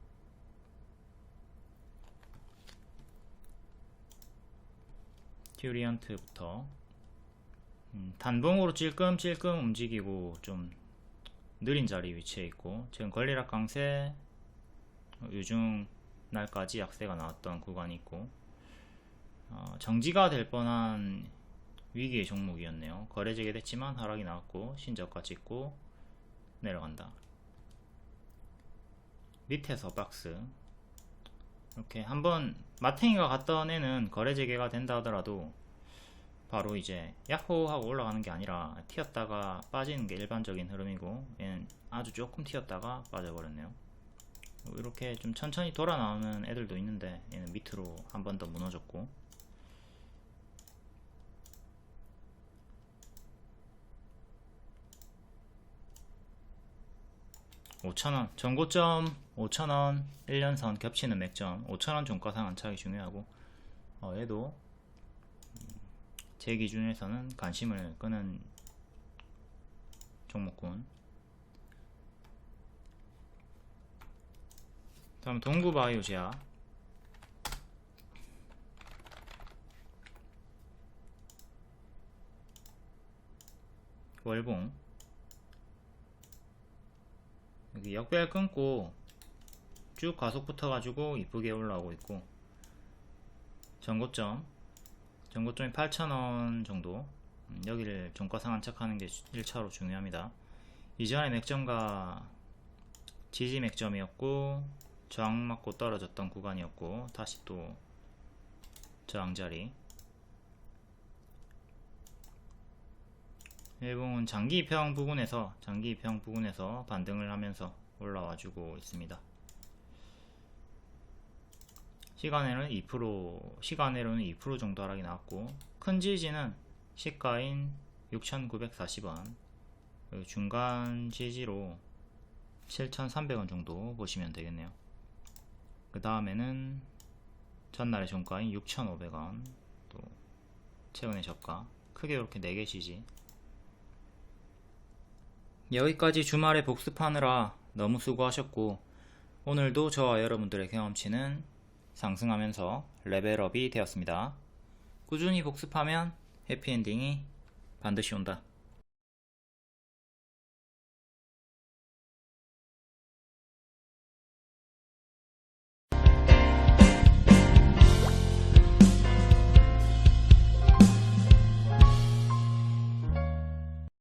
큐리언트부터 단봉으로 찔끔찔끔 움직이고 좀 느린 자리 위치해 있고, 지금 권리락 강세 유중 날까지 약세가 나왔던 구간이 있고, 정지가 될 뻔한 위기의 종목이었네요. 거래 재개됐지만 하락이 나왔고 신저가 찍고 내려간다. 밑에서 박스 이렇게 한번 마탱이가 갔던 애는 거래 재개가 된다 하더라도 바로 이제 야호 하고 올라가는 게 아니라 튀었다가 빠지는 게 일반적인 흐름이고, 얘는 아주 조금 튀었다가 빠져버렸네요. 이렇게 좀 천천히 돌아 나오는 애들도 있는데 얘는 밑으로 한 번 더 무너졌고, 5,000원 전고점 5,000원 1년선 겹치는 맥점 5,000원 종가상 안착이 중요하고, 얘도 제 기준에서는 관심을 끄는 종목군. 다음 동구바이오 제약, 월봉 여기 역배열 끊고 쭉 가속 붙어가지고 이쁘게 올라오고 있고, 전고점이 8,000원 정도, 여기를 종가상 안착하는 게 1차로 중요합니다. 이전의 맥점과 지지 맥점이었고 저항 맞고 떨어졌던 구간이었고 다시 또 저항자리. 일봉은 장기평 부근에서 반등을 하면서 올라와주고 있습니다. 시간으로는 2% 정도 하락이 나왔고, 큰 지지는 시가인 6,940원, 중간 지지로 7,300원 정도 보시면 되겠네요. 그 다음에는 전날의 종가인 6,500원, 또 최근의 저가 크게 이렇게 4개시지. 여기까지 주말에 복습하느라 너무 수고하셨고, 오늘도 저와 여러분들의 경험치는 상승하면서 레벨업이 되었습니다. 꾸준히 복습하면 해피엔딩이 반드시 온다.